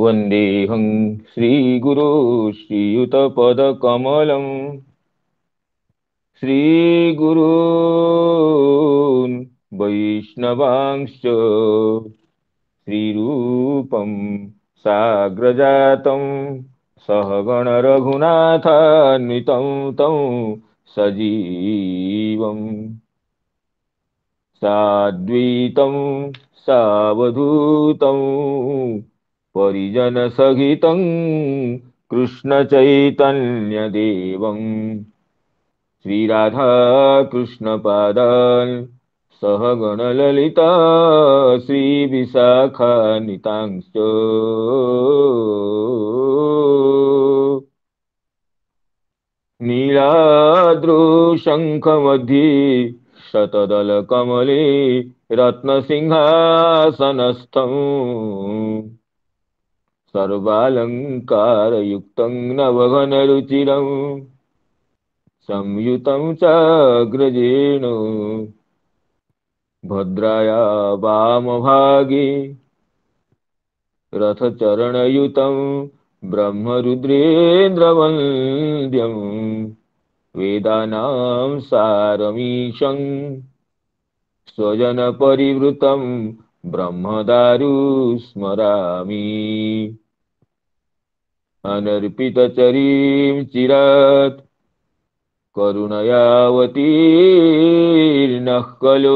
वन्देऽहं श्रीगुरो श्रीयुतपदकमलं श्रीगुरून् वैष्णवांश्च श्रीरूपं साग्रजातं सहगणरघुनाथान्वितं तं सजीवम् साद्वैतं सावधूतं परिजनसहितं कृष्णचैतन्यदेवं श्रीराधाकृष्णपादान् सहगणललिता श्रीविशाखान्वितांश्च नीलाद्रुशङ्खमध्ये शतदलकमले रत्नसिंहासनस्थम् सर्वालङ्कारयुक्तं नवघनरुचिरं संयुतं चाग्रजेण भद्राया वामभागे रथचरणयुतं ब्रह्मरुद्रेन्द्रवन्द्यं वेदानां सारमीशं स्वजनपरिवृतं ब्रह्मदारु स्मरामि अनर्पितचरीं चिरात् करुणयावतीर्णः खलु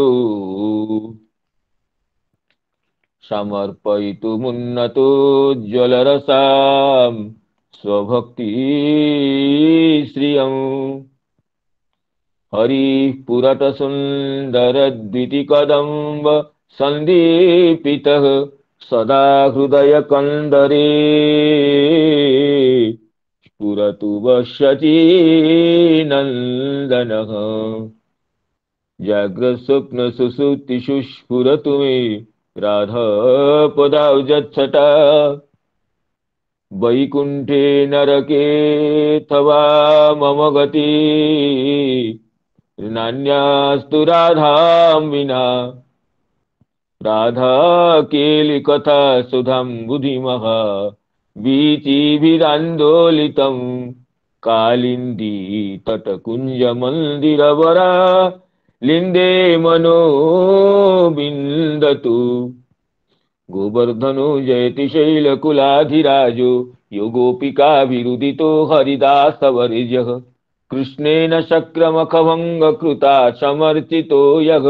समर्पयितुमुन्नतोज्ज्वलरसां स्वभक्तिश्रियम् हरिः पुरतसुन्दरद्वितिकदम्ब सन्दीपितः सदा हृदयकन्दरे स्फुरतु वशचीनन्दनः जाग्रत्स्वप्नसुषुप्तिषु स्फुरतु मे राधापदाब्जच्छटा वैकुण्ठे नरकेऽथवा मम गति नान्यास्तु राधां विना राधा केलिकथा सुधां बुधिमः वीचिभिरान्दोलितं कालिन्दी तटकुञ्जमन्दिरवरा लिन्दे मनो बिन्दतु गोवर्धनो जयति शैलकुलाधिराजो यो गोपिकाभिरुदितो हरिदासवर्यः कृष्णेन शक्रमखभङ्गकृता समर्चितो यः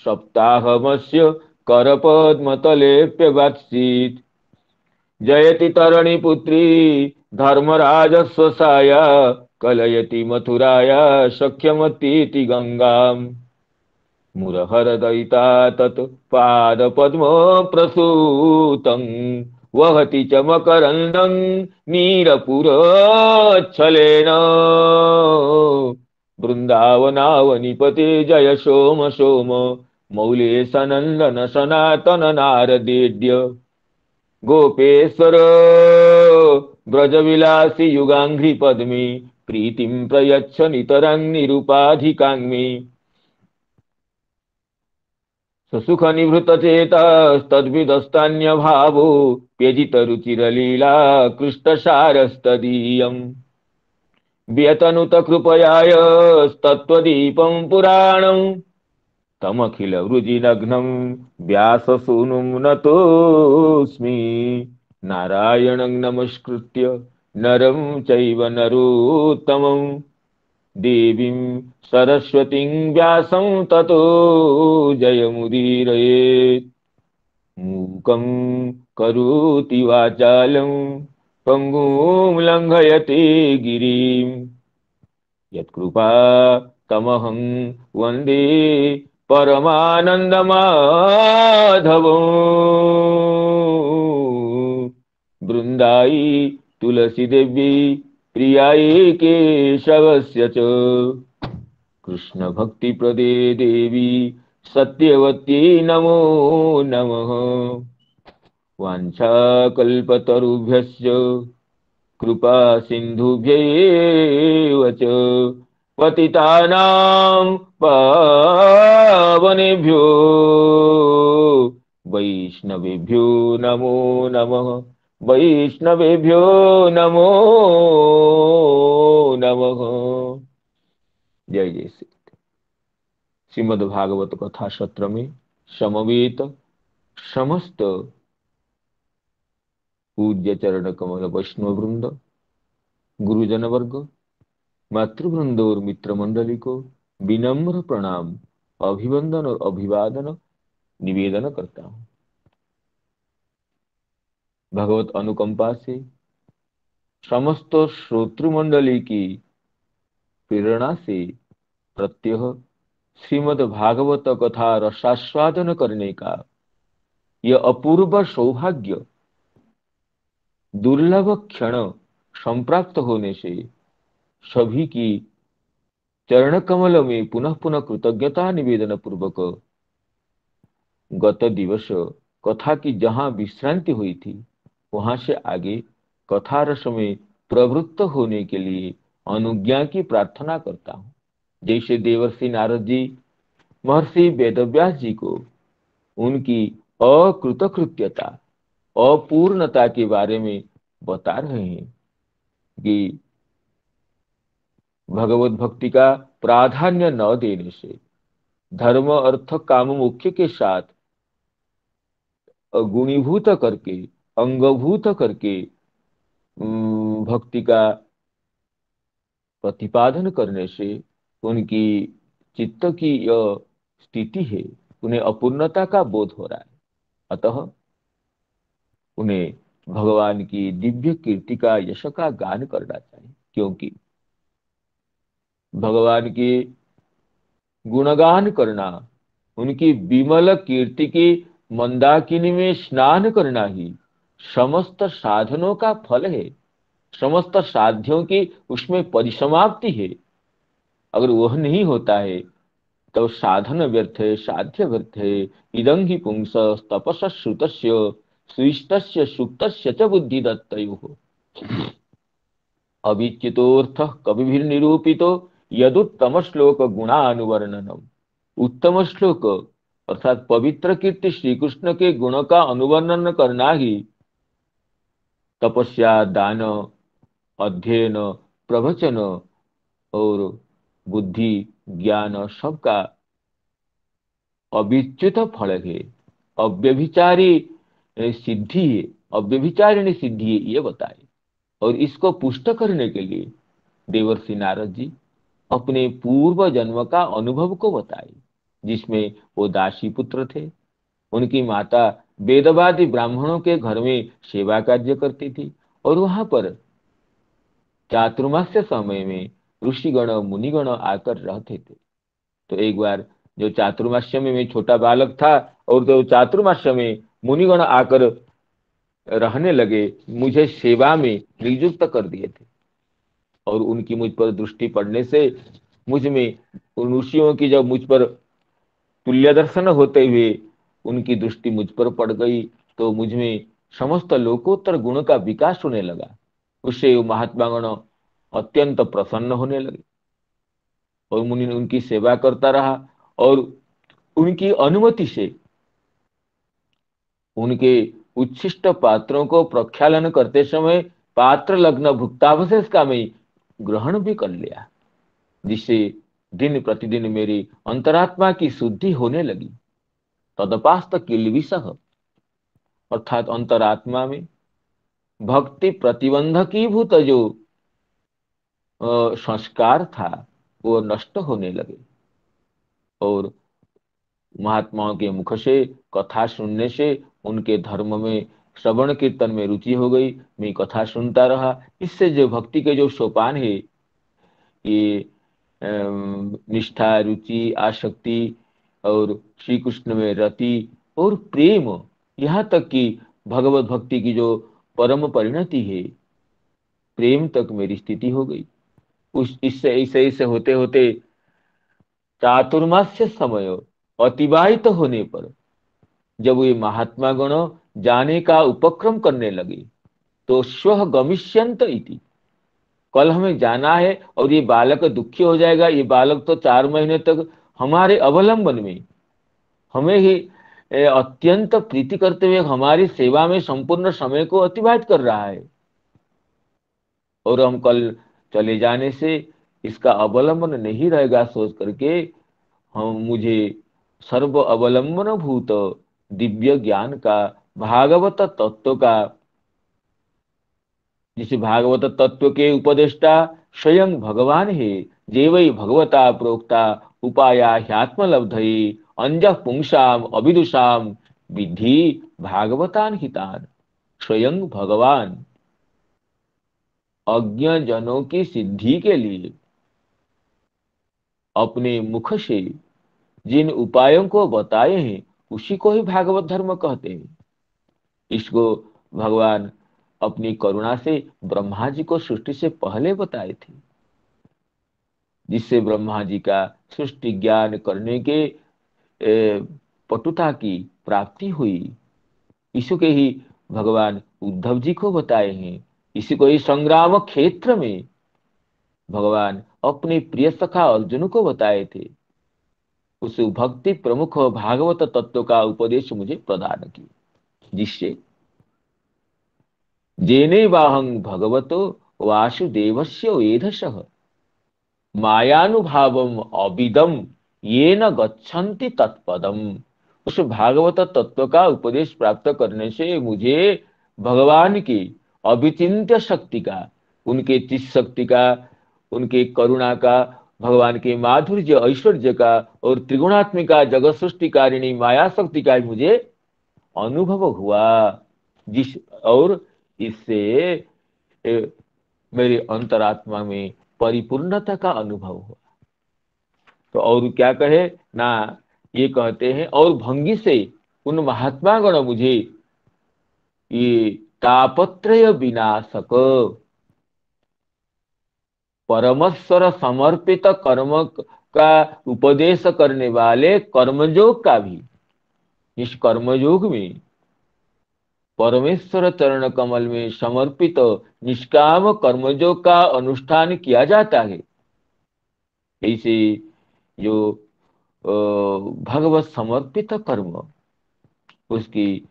सप्ताहमस्य करपद्मतलेऽप्यवात्सीत् जयति तरणिपुत्री धर्मराजस्वसाया कलयति मथुराया सख्यमतीति गंगाम् मुरहरदयिता तत् पादपद्मप्रसूतं वहति च मकरन्दं नीरपुरच्छलेन बृन्दावनावनिपते जय सोम सोम मौलेशनन्दन सनातन नारदेड्य गोपेश्वर ब्रजविलासी युगांघ्रि पद्मे प्रीतिं प्रयच्छ नितरं निरुपाधिकाङ्मे ससुख निवृत चेतस्तद्विदस्तान्य भावो व्यजित रुचिरलीला कृष्णसारस्तदीयम् व्यतनुत कृपयाय तत्त्वदीपं पुराणं तमखिल वृजिनघ्नं व्याससूनुं नतोऽस्मि नारायणं नमस्कृत्य नरं चैव नरोत्तमं देवीं सरस्वतीं व्यासं ततो जयमुदीरयेत् मूकं करोति वाचालं पङ्गुं लङ्घयते गिरिं यत्कृपा तमहं वन्दे परमानन्दमाधवम् बृन्दाई तुलसीदेवी प्रियायै केशवस्य च कृष्ण भक्ति प्रदे देवी सत्यवती नमो नमः वाञ्छाकल्पतरुभ्यश्च कृपा सिन्धुभ्यैव च पतितानां पावनेभ्यो वैष्णवेभ्यो नमो नमः वैष्णवेभ्यो नमो नमः। जय जय श्री। श्रीमद् भागवत कथा सत्र में समवेत समस्त पूज्य चरण कमल वैष्णव वृंद, गुरुजन वर्ग, मातृवृंद और मित्र मंडली को विनम्र प्रणाम, अभिवंदन और अभिवादन निवेदन करता हूँ। भगवत अनुकंपा से समस्त श्रोतृ मंडली की प्रेरणा से प्रत्यह श्रीमद् भागवत कथा रसास्वादन करने का यह अपूर्व सौभाग्य, दुर्लभ क्षण संप्राप्त होने से सभी की चरण कमल में पुनः पुनः कृतज्ञता निवेदन पूर्वक गत दिवस कथा की जहां विश्रांति हुई थी वहां से आगे कथा रस में प्रवृत्त होने के लिए अनुज्ञा की प्रार्थना करता हूं। जैसे देवर्षि नारद जी महर्षि वेदव्यास जी को उनकी अकृतकृत्यता, अपूर्णता के बारे में बता रहे हैं कि भगवत भक्ति का प्राधान्य न देने से धर्म अर्थ काम मुख्य के साथ गुणीभूत करके, अंगभूत करके भक्ति का प्रतिपादन करने से उनकी चित्त की यह स्थिति है, उन्हें अपूर्णता का बोध हो रहा है। अतः उन्हें भगवान की दिव्य कीर्ति का, यश का गान करना चाहिए, क्योंकि भगवान की गुणगान करना, उनकी विमल कीर्ति की मंदाकिनी में स्नान करना ही समस्त साधनों का फल है, समस्त साध्यों की उसमें परिसमाप्ति है। अगर वह नहीं होता है तो साधन व्यर्थ है, साध्य व्यर्थ है। इदं हि पुंस तपस श्रुतस्य सुइष्टस्य सुक्तस्य च बुद्धि दत्तयोः अविच्युतोऽर्थः कविभिर्निरूपितो यदुत्तम श्लोक गुणानुवर्णनम। उत्तम श्लोक अर्थात पवित्र कीर्ति श्री कृष्ण के गुण का अनुवर्णन करना ही तपस्या, दान, अध्ययन, प्रवचन और बुद्धि ज्ञान सबका अविच्युत फल है, अव्यभिचारी सिद्धि है, अव्यभिचारिणी सिद्धि है, ये बताए। और इसको पुष्ट करने के लिए देवर्षि नारद जी अपने पूर्व जन्म का अनुभव को बताए, जिसमें वो दासी पुत्र थे। उनकी माता वेदवादी ब्राह्मणों के घर में सेवा कार्य करती थी और वहां पर चातुर्मास्य समय में ऋषिगण मुनिगण आकर रहते थे। तो एक बार जो चातुर्मास्य में मैं छोटा बालक था और तो चातुर्मास्य में मुनिगण आकर रहने लगे, मुझे सेवा में नियुक्त कर दिए थे और उनकी मुझ पर दृष्टि पड़ने से मुझ में, उन ऋषियों की जब मुझ पर तुल्य दर्शन होते हुए उनकी दृष्टि मुझ पर पड़ गई तो मुझ में समस्त लोकोत्तर गुण का विकास होने लगा। उससे महात्मागण अत्यंत प्रसन्न होने लगे और मुनि उनकी सेवा करता रहा और उनकी अनुमति से उनके उच्छिष्ट पात्रों को प्रक्षालन करते समय पात्र लग्न भुक्तावशेष का मैं ग्रहण भी कर लिया, जिससे दिन प्रतिदिन मेरी अंतरात्मा की शुद्धि होने लगी। तदपास्त किल्विषः अर्थात अंतरात्मा में भक्ति प्रतिबंधकीभूत जो संस्कार था वो नष्ट होने लगे और महात्माओं के मुख से कथा सुनने से उनके धर्म में, श्रवण कीर्तन में रुचि हो गई। मैं कथा सुनता रहा। इससे जो भक्ति के जो सोपान है, ये निष्ठा, रुचि, आसक्ति और श्री कृष्ण में रति और प्रेम, यहाँ तक कि भगवत भक्ति की जो परम परिणति है, प्रेम तक मेरी स्थिति हो गई। उस इससे ऐसे ऐसे होते होते चातुर्मास्य समय अतिबाहित होने पर जब ये महात्मा गण जाने का उपक्रम करने लगे तो स्वः गमिष्यन्त इति, कल हमें जाना है और ये बालक दुखी हो जाएगा, ये बालक तो 4 महीने तक हमारे अवलंबन में, हमें ही अत्यंत प्रीति करते हुए हमारी सेवा में संपूर्ण समय को अतिबाहित कर रहा है, और हम कल चले जाने से इसका अवलंबन नहीं रहेगा सोच करके हम मुझे सर्व अवलंबन भूत दिव्य ज्ञान का, भागवत तत्व का, जिस भागवत तत्व के उपदेष्टा स्वयं भगवान है, जेवै भगवता प्रोक्ता उपाया ह्यात्मलब्धये अंजः पुंसाम अविदुषाम विद्धि भागवतान हितान। स्वयं भगवान अज्ञ जनों की सिद्धि के लिए अपने मुख से जिन उपायों को बताए हैं उसी को ही भागवत धर्म कहते हैं। इसको भगवान अपनी करुणा से ब्रह्मा जी को सृष्टि से पहले बताए थे, जिससे ब्रह्मा जी का सृष्टि ज्ञान करने के पटुता की प्राप्ति हुई। इसी के ही भगवान उद्धव जी को बताए हैं। इसी को ही संग्राम क्षेत्र में भगवान अपने प्रिय सखा अर्जुन को बताए थे। उस भक्ति प्रमुख भागवत तत्व का उपदेश मुझे प्रदान किया, जिससे जेने वाहं भगवतो वासुदेवस्य वेधसः मायानुभावम अविदम ये न गच्छन्ति तत्पदम। उस भागवत तत्व का उपदेश प्राप्त करने से मुझे भगवान की अविचिंत्य शक्ति का, उनके चित शक्ति का, उनके करुणा का, भगवान के माधुर्य ऐश्वर्य का और त्रिगुणात्मिका जगत सृष्टिकारिणी माया शक्ति का मुझे अनुभव हुआ। जिस और इससे मेरे अंतरात्मा में परिपूर्णता का अनुभव हुआ। तो और क्या कहे ना, ये कहते हैं और भंगी से उन महात्मा गण मुझे ये तापत्रय विनाशक परमेश्वर समर्पित कर्म का उपदेश करने वाले कर्मयोग का भी, इस कर्मयोग में परमेश्वर चरण कमल में समर्पित निष्काम कर्मयोग का अनुष्ठान किया जाता है। ऐसे जो भगवत समर्पित कर्म, उसकी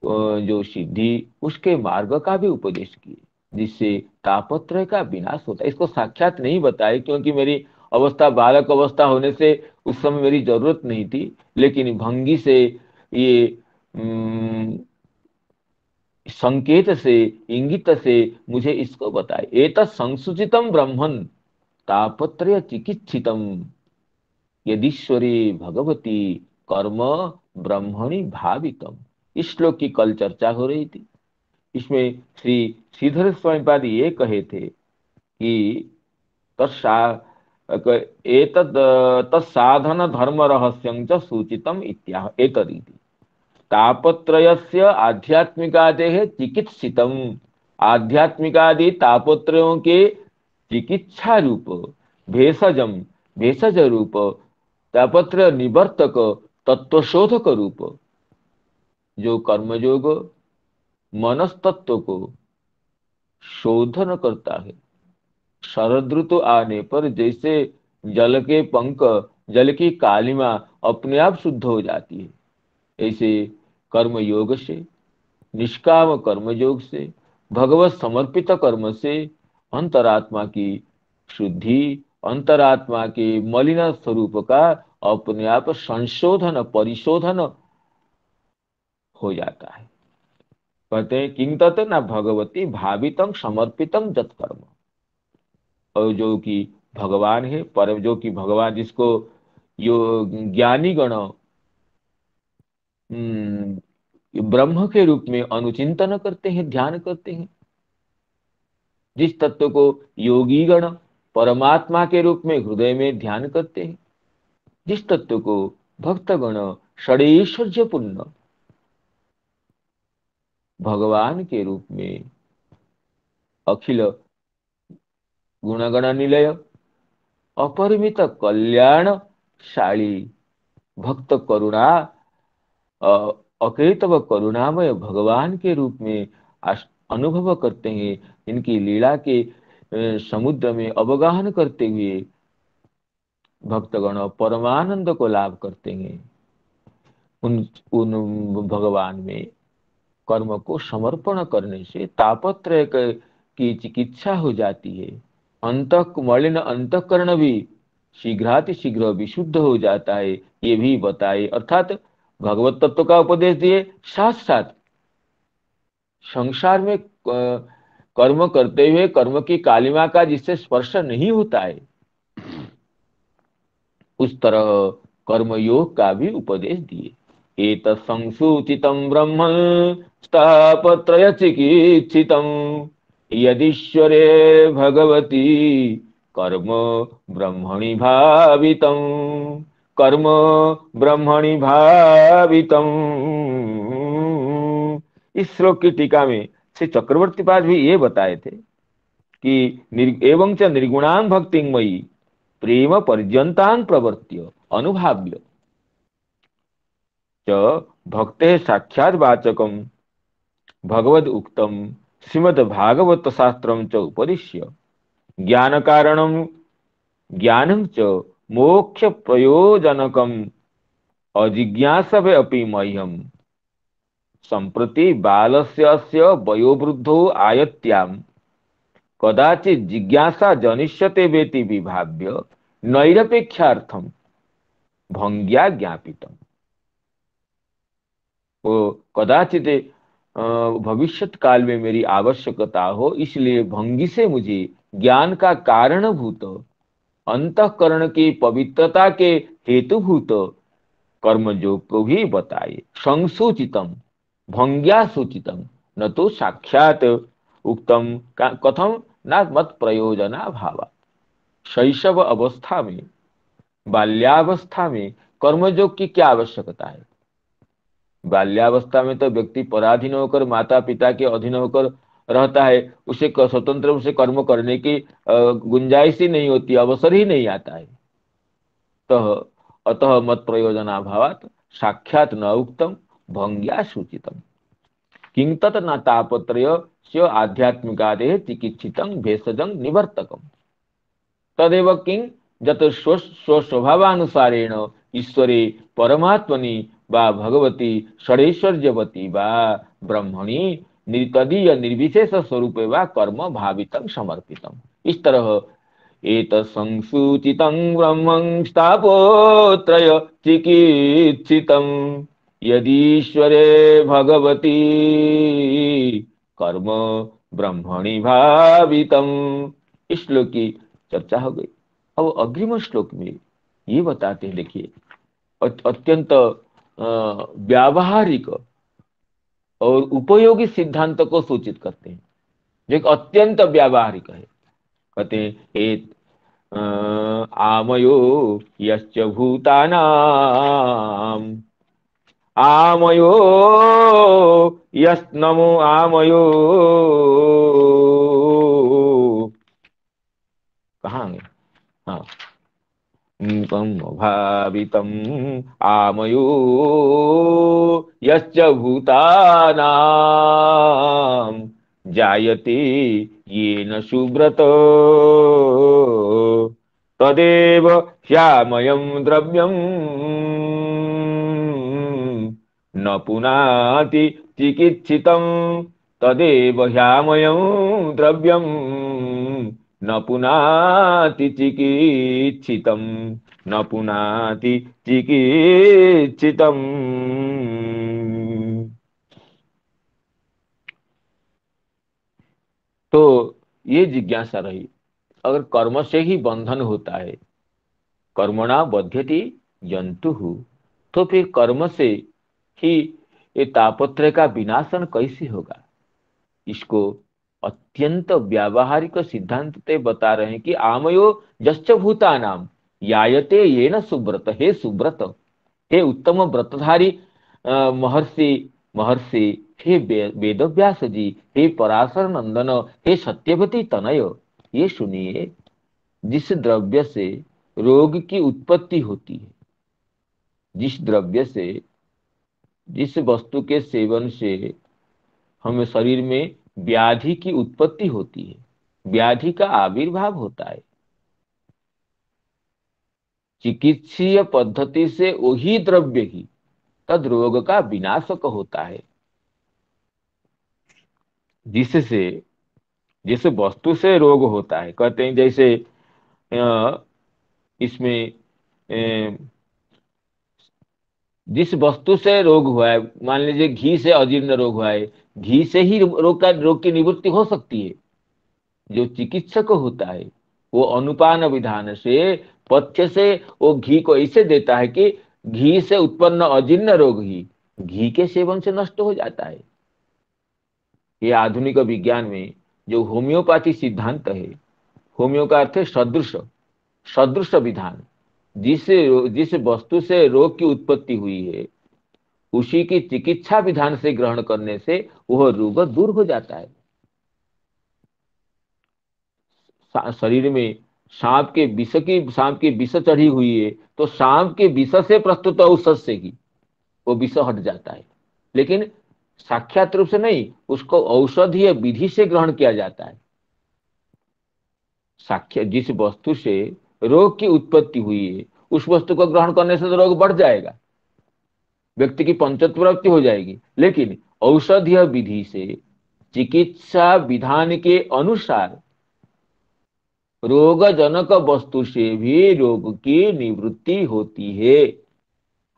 जो सिद्धि, उसके मार्ग का भी उपदेश किए, जिससे तापत्रय का विनाश होता है। इसको साक्षात नहीं बताए क्योंकि मेरी अवस्था बालक अवस्था होने से उस समय मेरी जरूरत नहीं थी, लेकिन भंगी से ये संकेत से, इंगित से मुझे इसको बताए। एतत् संसूचितम ब्रह्मन् तापत्रय चिकित्सितम यदीश्वरी भगवती कर्म ब्रह्मणि भावितम। इस श्लोक की कल चर्चा हो रही थी। इसमें श्री श्रीधर स्वामीपाद ये कहे थे कि तत्सा एतद् तत्साधन धर्म रहस्यं च सूचितम इत्याह एतदिति तापत्रयस्य आध्यात्मिकादेः चिकित्सितम। आध्यात्मिकादि तापत्रयों के चिकित्सा रूप भेषजम, भेषज रूप तापत्र निवर्तक तत्वशोधक रूप जो कर्मयोग मनस्तत्व को शोधन करता है। शरद ऋतु आने पर जैसे जल के पंख, जल की कालिमा अपने आप शुद्ध हो जाती है, ऐसे कर्म योग से, निष्काम कर्म योग से, भगवत समर्पित कर्म से अंतरात्मा की शुद्धि, अंतरात्मा के मलिन स्वरूप का अपने आप संशोधन परिशोधन हो जाता है। कहते हैं किंग तत् ना भगवती भावितम समर्पितम जत्कर्म। और जो कि भगवान है, परम जो कि भगवान जिसको यो ज्ञानी गण ब्रह्म के रूप में अनुचिंतन करते हैं, ध्यान करते हैं, जिस तत्व को योगी गण परमात्मा के रूप में हृदय में ध्यान करते हैं, जिस तत्व को भक्तगण षडैश्वर्यपूर्ण भगवान के रूप में अखिल गुणगण निलय अपरिमित कल्याणशाली भक्त करुणा अकेतव करुणामय भगवान के रूप में अनुभव करते हैं। इनकी लीला के समुद्र में अवगाहन करते हुए भक्तगण परमानंद को लाभ करते हैं। उन उन भगवान में कर्म को समर्पण करने से तापत्रय की चिकित्सा हो जाती है। अंत मलिन अंतःकरण भी शीघ्रातिशीघ्र विशुद्ध हो जाता है, ये भी बताए। अर्थात भगवत तत्व का उपदेश दिए, साथ साथ संसार में कर्म करते हुए कर्म की कालिमा का जिससे स्पर्श नहीं होता है, उस तरह कर्मयोग का भी उपदेश दिए। एत संसूचितम ब्रह्मण स्थापत्रय चिकित्सितम यदीश्वरे भगवती कर्म ब्रह्मणि भावितम, कर्म ब्रह्मणि भावितम। इस श्लोक की टीका में श्री चक्रवर्ती पाद भी ये बताए थे कि एवं च निर्गुणां भक्ति मयि प्रेम पर्यंतान प्रवर्त्य अनुभाव्य च भक्ते साक्षात् वाचकम भगवद उक्तम श्रीमद् भागवत शास्त्रम च उपदिश्य ज्ञान कारणम ज्ञानम च मोक्ष प्रयोजनकम अजिज्ञासवे अपि मह्यम संप्रति बालस्य अस्य वयोवृद्धो आयत्याम कदाचित जिज्ञासा जनिष्यते वेति विभाव्य नैरपेक्षार्थम भंग्या ज्ञापितम। वो कदाचित भविष्यत काल में मेरी आवश्यकता हो, इसलिए भंगी से मुझे ज्ञान का कारणभूत अंतःकरण की पवित्रता के हेतुभूत कर्मयोग को भी बताए। संसूचितम भंग्या सूचितम न तो साक्षात उक्तम कथम न मत प्रयोजना भावा। शैशव अवस्था में, बाल्यावस्था में कर्मयोग की क्या आवश्यकता है? बाल्यावस्था में तो व्यक्ति पराधीन होकर माता पिता के अधीन होकर रहता है, उसे स्वतंत्र रूप से कर्म करने की गुंजाइश ही नहीं होती, अवसर ही नहीं आता है। तो अतः मत प्रयोजनाभावात साक्षात न उक्तम भंग्या सूचितम किं तत् न तापत्रय से आध्यात्मिकादेह चिकित्सितं भेषजं निवर्तकम तदेव किं जत स्वस्वभावानुसारेण ईश्वरे परमात्मनि वा भगवती षडैश्वर्यवती वा ब्रह्मणि तदीय निर्विशेष स्वरूपे वा कर्म भावितं समर्पितम। इस तरह एत संसूचितं ब्रह्मं स्थापोत्रय चिकित्सितं यदीश्वरे भगवती कर्म ब्रह्मणि भावितम। इस श्लोक की चर्चा हो गई। अब अग्रिम श्लोक में ये बताते हैं, देखिए अत्यंत व्यावहारिक और उपयोगी सिद्धांत को सूचित करते हैं, जो एक अत्यंत व्यावहारिक है। कहते हैं एक आमयो यश्च भूतानाम आमयो यस्नमो आमयो, कहाँ है? हाँ, भावितम आमयो यश्च भूतानाम जायते येन सुब्रत तदेव ह्यामयं द्रव्यम न पुनाति चिकित्सितं तदेव ह्यामयं द्रव्यम न पुनाति चिकित्सितं न पुनाति चिकित्सितम्। तो ये जिज्ञासा रही, अगर कर्म से ही बंधन होता है, कर्मणा बध्यति जंतु, तो फिर कर्म से ही ये तापत्रय का विनाशन कैसे होगा? इसको अत्यंत व्यावहारिक सिद्धांत ते बता रहे हैं कि आमयो जश्च भूतानाम यायते येन सुब्रत, हे सुब्रत, हे उत्तम व्रतधारी महर्षि महर्षि, हे वेदव्यास जी, हे पराशर नंदन, हे सत्यवती तनय, ये सुनिए, जिस द्रव्य से रोग की उत्पत्ति होती है, जिस द्रव्य से, जिस वस्तु के सेवन से हमें शरीर में व्याधि की उत्पत्ति होती है, व्याधि का आविर्भाव होता है, चिकित्सीय पद्धति से वही द्रव्य ही तद रोग का विनाशक होता है। जिससे, जिस वस्तु से रोग होता है, कहते हैं जैसे इसमें जिस वस्तु से रोग हुआ है, मान लीजिए घी से अजीर्ण रोग हुआ है, घी से ही रोग की निवृत्ति हो सकती है। जो चिकित्सक होता है वो अनुपान विधान से, पथ्य से वो घी को ऐसे देता है कि घी से उत्पन्न अजीर्ण रोग ही घी के सेवन से नष्ट हो जाता है। ये आधुनिक विज्ञान में जो होम्योपैथी सिद्धांत है, होम्यो का अर्थ है सदृश, सदृश विधान। जिस जिस वस्तु से रोग की उत्पत्ति हुई है उसी की चिकित्सा विधान से ग्रहण करने से वह रोग दूर हो जाता है। शरीर में सांप की विष चढ़ी हुई है तो सांप के विष से प्रस्तुत औषध से ही वो विष हट जाता है, लेकिन साक्षात रूप से नहीं, उसको औषधीय विधि से ग्रहण किया जाता है। साक्षात जिस वस्तु से रोग की उत्पत्ति हुई है उस वस्तु को ग्रहण करने से तो रोग बढ़ जाएगा, व्यक्ति की पंचत्व प्रवृत्ति हो जाएगी, लेकिन औषधीय विधि से चिकित्सा विधान के अनुसार रोगजनक वस्तु से भी रोग की निवृत्ति होती है।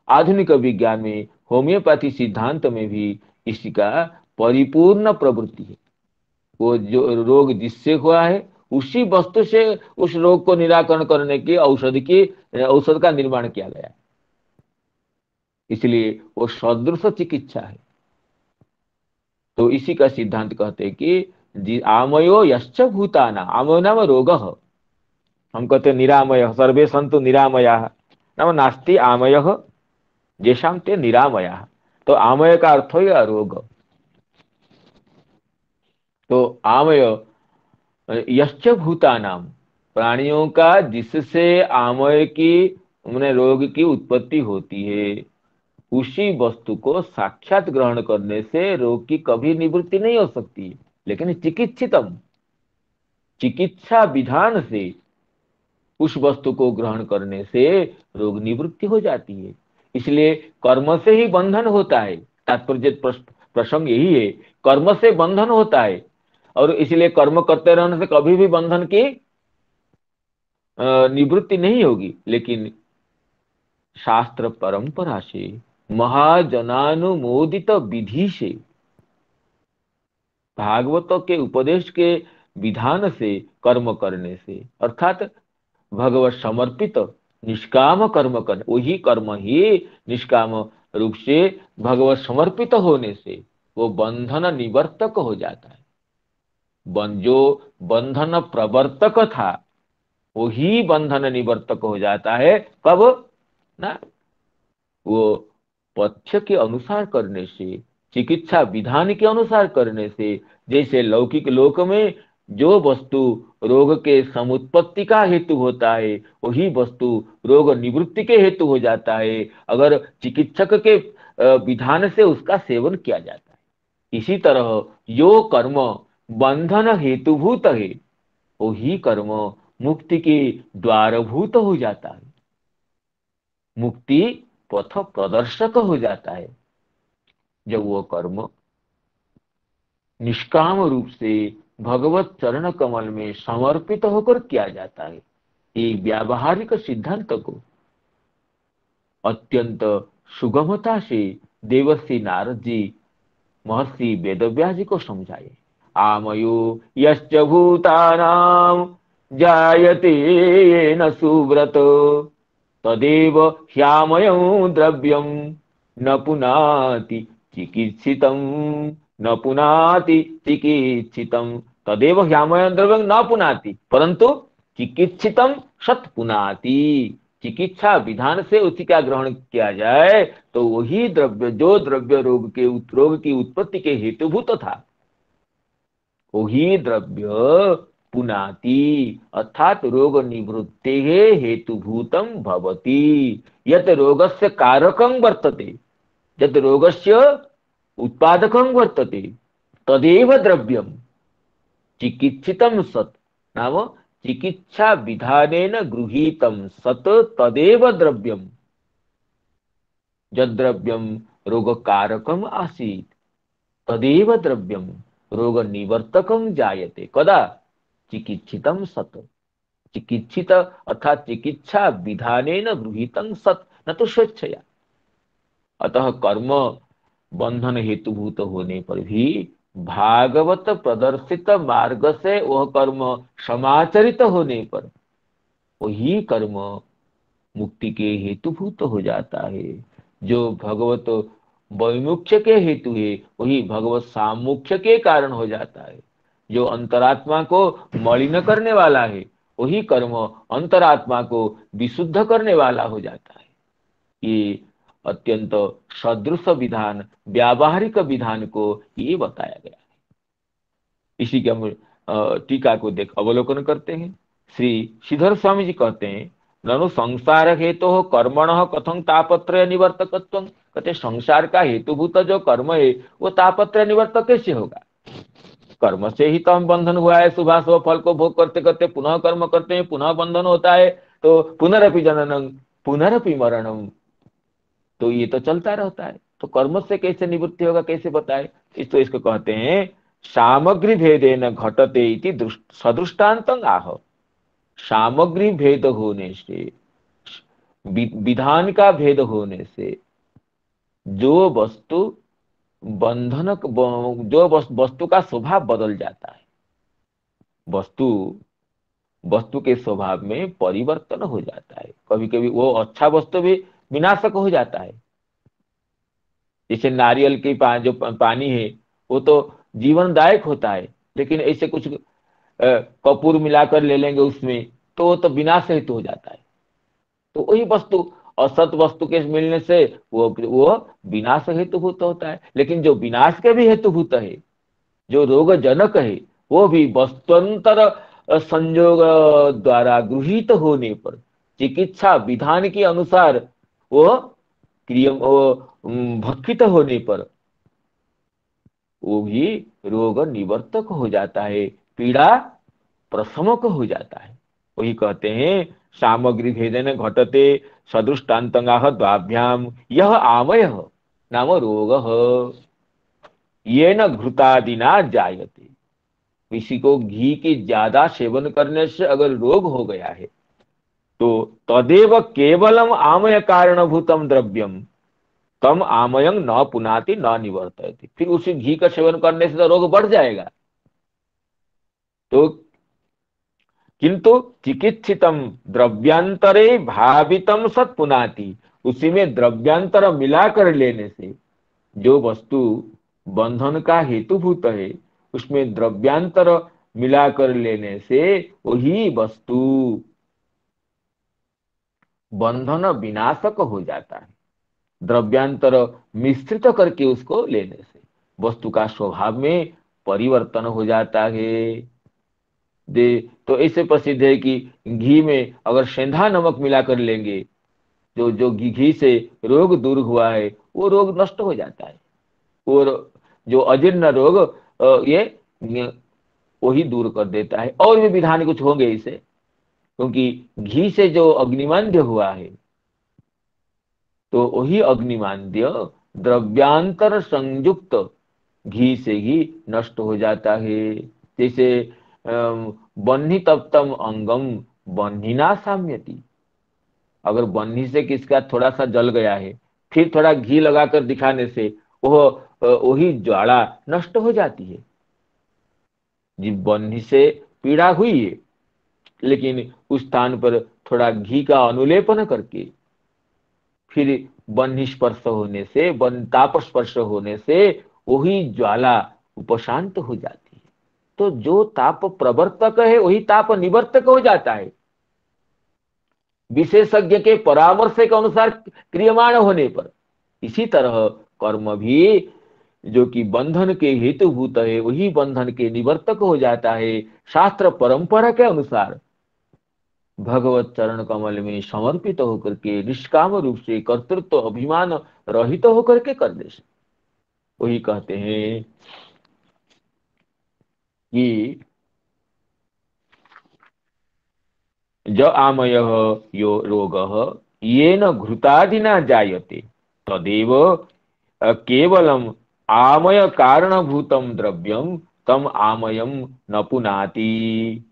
आधुनिक विज्ञान में होम्योपैथी सिद्धांत में भी इसका परिपूर्ण प्रवृत्ति है। वो जो रोग जिससे हुआ है उसी वस्तु से उस रोग को निराकरण करने की औषध का निर्माण किया गया है। इसलिए वो सदृश चिकित्सा है। तो इसी का सिद्धांत कहते हैं कि आमयो यश्च भूताना, आमयो नाम रोग, हम कहते हैं निरामय, सर्वे संतु निरामया, नाम नास्ति आमय जेशाम ते निरामया। तो आमय का अर्थ है रोग। तो आमय यश्च भूतानाम, प्राणियों का जिससे आमय की मैंने रोग की उत्पत्ति होती है उसी वस्तु को साक्षात ग्रहण करने से रोग की कभी निवृत्ति नहीं हो सकती है, लेकिन चिकित्सितम, चिकित्सा विधान से उस वस्तु को ग्रहण करने से रोग निवृत्ति हो जाती है। इसलिए कर्म से ही बंधन होता है, तात्पर्य प्रसंग यही है, कर्म से बंधन होता है। और इसलिए कर्म करते रहने से कभी भी बंधन की निवृत्ति नहीं होगी, लेकिन शास्त्र परंपरा से, महाजनानुमोदित विधि से, भागवतों के उपदेश के विधान से कर्म करने से, अर्थात भगवत समर्पित निष्काम कर्म कर, वही कर्म ही निष्काम रूप से भगवत समर्पित होने से वो बंधन निवर्तक हो जाता है। जो बंधन प्रवर्तक था वही बंधन निवर्तक हो जाता है। कब? ना, वो पथ्य के अनुसार करने से, चिकित्सा विधान के अनुसार करने से। जैसे लौकिक लोक में जो वस्तु रोग के समुत्पत्ति का हेतु होता है वही वस्तु रोग निवृत्ति के हेतु हो जाता है, अगर चिकित्सक के विधान से उसका सेवन किया जाता है। इसी तरह जो कर्म बंधन हेतुभूत है वही कर्म मुक्ति के द्वारभूत हो जाता है, मुक्ति पथ प्रदर्शक हो जाता है। जब वो कर्म निष्काम रूप से भगवत चरण कमल में समर्पित होकर किया जाता है। ये व्यावहारिक सिद्धांत को अत्यंत सुगमता से देवर्षि नारद जी महर्षि वेदव्यास जी को समझाए। आमयो यश्च भूतानां जायते न सुव्रत तदेव ह्यामयं द्रव्यं न पुनाति चिकित्सितं, न पुनाति चिकित्सितं, तदेव ह्यामयं द्रव्यं न पुनाति, परंतु चिकित्सितं सत पुनाति। चिकित्सा विधान से उसी का ग्रहण किया जाए तो वही द्रव्य, जो द्रव्य रोग की उत्पत्ति के हेतुभूत था वही द्रव्य पुनाति, अर्थात रोग निवृत्ते हेतुभूतम भवति। यत रोगस्य कारकं वर्तते, यत रोगस्य उत्पादकं वर्तते तदेव द्रव्यम चिकित्सितम सत्, नाम चिकित्सा विधानेन गृहीतम सत् तदेव द्रव्यम। जद्रव्यम रोग कारकम आसीत तदेव द्रव्यम रोग निवर्तकम जायते कदा चिकित्सितम सत। चिकित्सित अर्थात चिकित्सा विधानेन गृहीतं सत न तो स्वेच्छया। अतः कर्म बंधन हेतुभूत होने पर भी भागवत प्रदर्शित मार्ग से वह कर्म समाचरित होने पर वही कर्म मुक्ति के हेतुभूत हो जाता है। जो भगवत वैमुख्य के हेतु है वही भगवत सामुख्य के कारण हो जाता है। जो अंतरात्मा को मलिन करने वाला है वही कर्म अंतरात्मा को विशुद्ध करने वाला हो जाता है। ये अत्यंत सदृश विधान व्यावहारिक विधान को ये बताया गया। इसी के हम टीका को देख अवलोकन करते हैं। श्री श्रीधर स्वामी जी कहते हैं ननु संसार हेतु हो कर्मण कथं तापत्रय निवर्तकत्व। कहते संसार का हेतुभूत जो कर्म है वो तापत्रय निवर्तक कैसे होगा। कर्म से ही तो हम बंधन हुआ है। शुभाशुभ फल को भोग करते करते पुनः कर्म करते हैं, पुनः बंधन होता है। तो पुनरपि जननम पुनरपि मरणम, तो ये तो चलता रहता है। तो कर्म से कैसे निवृत्ति होगा, कैसे बताए। तो इसको कहते हैं सामग्री भेदेन घटते इति सदृष्टांतं आह। सामग्री भेद होने से, विधान का भेद होने से जो वस्तु बंधन, जो वस्तु का स्वभाव बदल जाता है। वस्तु वस्तु के स्वभाव में परिवर्तन हो जाता है। कभी कभी वो अच्छा वस्तु भी विनाशक हो जाता है। जैसे नारियल की जो पानी है वो तो जीवनदायक होता है, लेकिन ऐसे कुछ कपूर मिलाकर ले लेंगे उसमें तो वो तो विनाश हेतु हो जाता है। तो वही वस्तु असत वस्तु के मिलने से वो विनाश हेतुभूत होता है। लेकिन जो विनाश के भी हेतुभूत है, जो रोगजनक है, वो भी वस्तुअंतर संयोग द्वारा गृहीत होने पर, चिकित्सा विधान के अनुसार वो भक्षित होने पर वो भी रोग निवर्तक हो जाता है, पीड़ा प्रशमक हो जाता है। वही कहते हैं सामग्री भेदन घटते सदृष्टान्तंगाः द्वाभ्याम यह आमय नाम रोग ये न घृतादिना जायते। किसी को घी की ज्यादा सेवन करने से अगर रोग हो गया है तो तदेव केवलम आमय कारणभूतम द्रव्यम तम आमयं न पुनाति न निवर्तयति। फिर उसी घी का सेवन करने से तो रोग बढ़ जाएगा। तो किंतु चिकित्सितम द्रव्यांतरे भावितम सत पुनाति, उसी में द्रव्यांतर मिलाकर लेने से जो वस्तु बंधन का हेतुभूत है उसमें द्रव्यांतर मिलाकर लेने से वही वस्तु बंधन विनाशक हो जाता है। द्रव्यांतर मिश्रित करके उसको लेने से वस्तु का स्वभाव में परिवर्तन हो जाता है। दे तो ऐसे प्रसिद्ध है कि घी में अगर सेंधा नमक मिलाकर लेंगे, जो जो घी से रोग दूर हुआ है वो रोग नष्ट हो जाता है। और जो अजीर्ण रोग ये वही दूर कर देता है। और भी विधान कुछ होंगे इसे, क्योंकि घी से जो अग्निमांद्य हुआ है तो वही अग्निमांद्य द्रव्यांतर संयुक्त घी से ही नष्ट हो जाता है। जैसे बन्ही तप्तम अंगम बन्हीना साम्यति। अगर बन्ही से किसका थोड़ा सा जल गया है, फिर थोड़ा घी लगाकर दिखाने से वह वही ज्वाला नष्ट हो जाती है। जिस बन्ही से पीड़ा हुई है, लेकिन उस स्थान पर थोड़ा घी का अनुलेपन करके फिर बन्ही स्पर्श होने से, ताप स्पर्श होने से वही ज्वाला उपशांत हो जाती है। तो जो ताप प्रवर्तक है वही ताप निवर्तक हो जाता है, विशेषज्ञ के परामर्श के अनुसार क्रियमाण होने पर। इसी तरह कर्म भी जो कि बंधन के हेतुभूत है वही बंधन के निवर्तक हो जाता है, शास्त्र परंपरा के अनुसार भगवत चरण कमल में समर्पित होकर के निष्काम रूप से कर्तृत्व अभिमान रहित होकर के करने से। वही कहते हैं कि ज आमय यो रोग ये न घृतादिना जायते। तदेव केवलम आमय कारणभूतम द्रव्यम तम आमयम न पुनाति।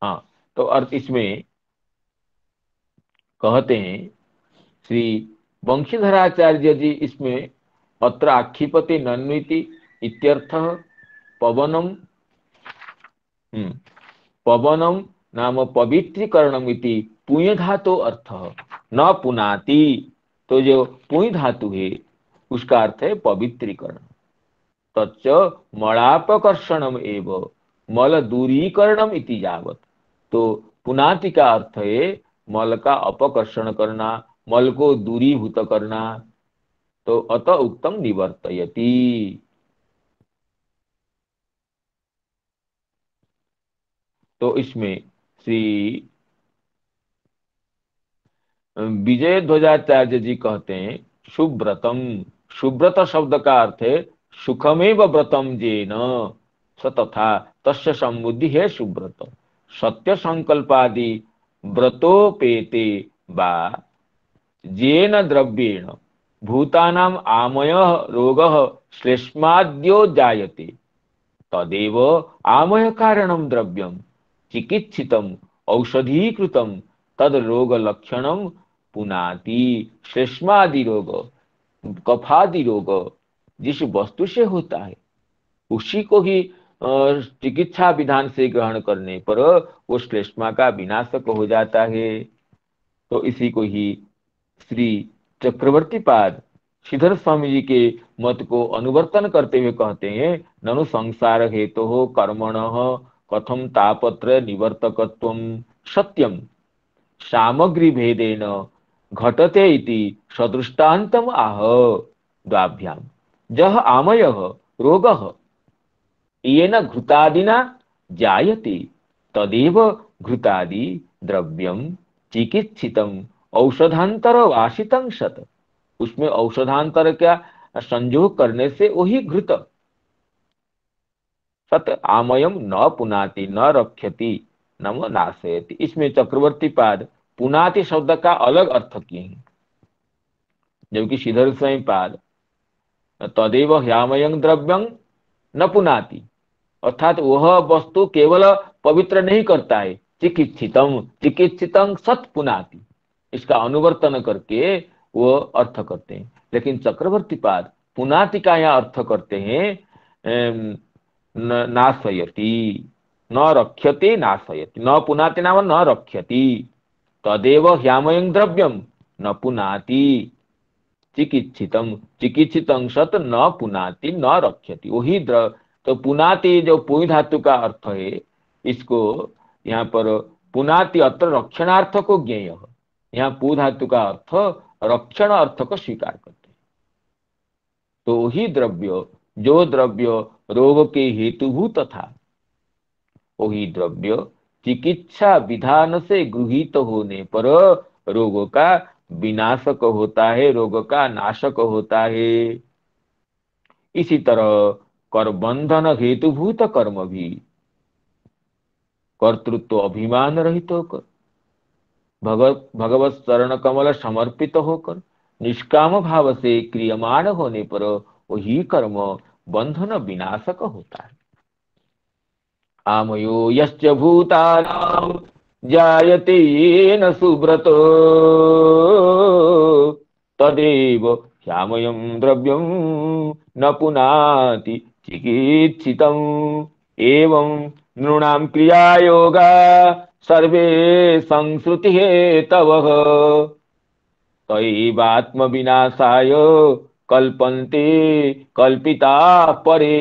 हाँ, तो अर्थ इसमें कहते हैं श्री वंशीधराचार्य जी इसमें अत्र आक्षिपति नन्विति इत्यर्थः पवनम। हम्म, पवनम नाम पवित्रीकरणम इति पुण्य धातु अर्थ न पुनाति। तो जो पुण्य धातु है उसका अर्थ है पवित्रीकरण। तच्च मलापकर्षणम एव मल दूरीकरणम इति यावत। तो पुनाति का अर्थ है मल का अपकर्षण करना, मल को दूरीभूत करना। तो अत उत्तम निवर्तयति। तो इसमें श्री विजय ध्वजाचार्य जी कहते हैं सुव्रतम। सुव्रत शब्द का अर्थ है सुखमेव व्रतम जेन स तथा तस्य समुद्धि है सुव्रत। सत्य संकल्पादि व्रतोपेते बा जेन द्रव्येण भूतानाम आमयः रोगः श्लेष्माद्यो जायते तदेव आमय कारणम द्रव्यम चिकित्सितम औषधीकृतम तद रोग लक्षणम पुनाति। श्लेष्मादि रोग, कफादि रोग जिस वस्तु से होता है उसी को ही चिकित्सा विधान से ग्रहण करने पर वो श्लेष्मा का विनाशक हो जाता है। तो इसी को ही श्री चक्रवर्ती पाद श्रीधर स्वामी जी के मत को अनुवर्तन करते हुए कहते हैं ननु संसार हेतु हो कर्मण कथम तापत्र निवर्तकत्वम सत्यम सामग्री भेदेन घटते इति सदृष्टान्तम आह द्वाभ्याम जह आमयः रोगः येन घृतादिना जायते तदेव घृतादि द्रव्यम चिकित्सितम औषधांतर वासितं सत। उसमें औषधांतर का संयोग करने से वही घृत सत आमयम न पुनाति न रक्षति नम नाशयति। इसमें चक्रवर्ती पाद पुनाति शब्द का अलग अर्थ किए हैं, जबकि श्रीधर स्वामी पाद तदेव ह्यामयं द्रव्यं न पुनाति अर्थात वह वस्तु केवल पवित्र नहीं करता है, चिकित्सितम चिकित्सितं सत पुनाति इसका अनुवर्तन करके वो अर्थ करते हैं। लेकिन चक्रवर्ती पाद पुनाति का यहाँ अर्थ करते हैं नाशयति न रक्ष्यति नाशयति न पुनाति नाम न रक्ष्यति तदेव ह्यामयं द्रव्यम न पुनाति चिकित्सितम चिकित्सितं सत न पुनाति न रक्ष्यति वही तो पुनाति जो पुई धातु का अर्थ है इसको यहाँ पर पुनाति अत्र रक्षणार्थ को ज्ञेय है। यहाँ पु धातु का अर्थ रक्षण अर्थ को स्वीकार करते हैं। तो वही द्रव्य जो द्रव्य रोग के हेतुभूत था वही द्रव्य चिकित्सा विधान से गृहीत होने पर रोगों का विनाशक होता है, रोग का नाशक होता है। इसी तरह कर बंधन हेतुभूत कर्म भी कर्तृत्व अभिमान रहित होकर भगवत शरण कमल समर्पित होकर निष्काम भाव से क्रियमाण होने पर वही कर्म बंधन विनाशक होता है। आमयो यश्च भूतानां जायते येन सुब्रतो तदेव ह्यामयं द्रव्यं न पुनाति चिकित्सितम् एवं नृणां क्रियायोगा सर्वे संश्रुति हेतवः तैवात्म विनाशाय कल्पन्ते कल्पिता परे।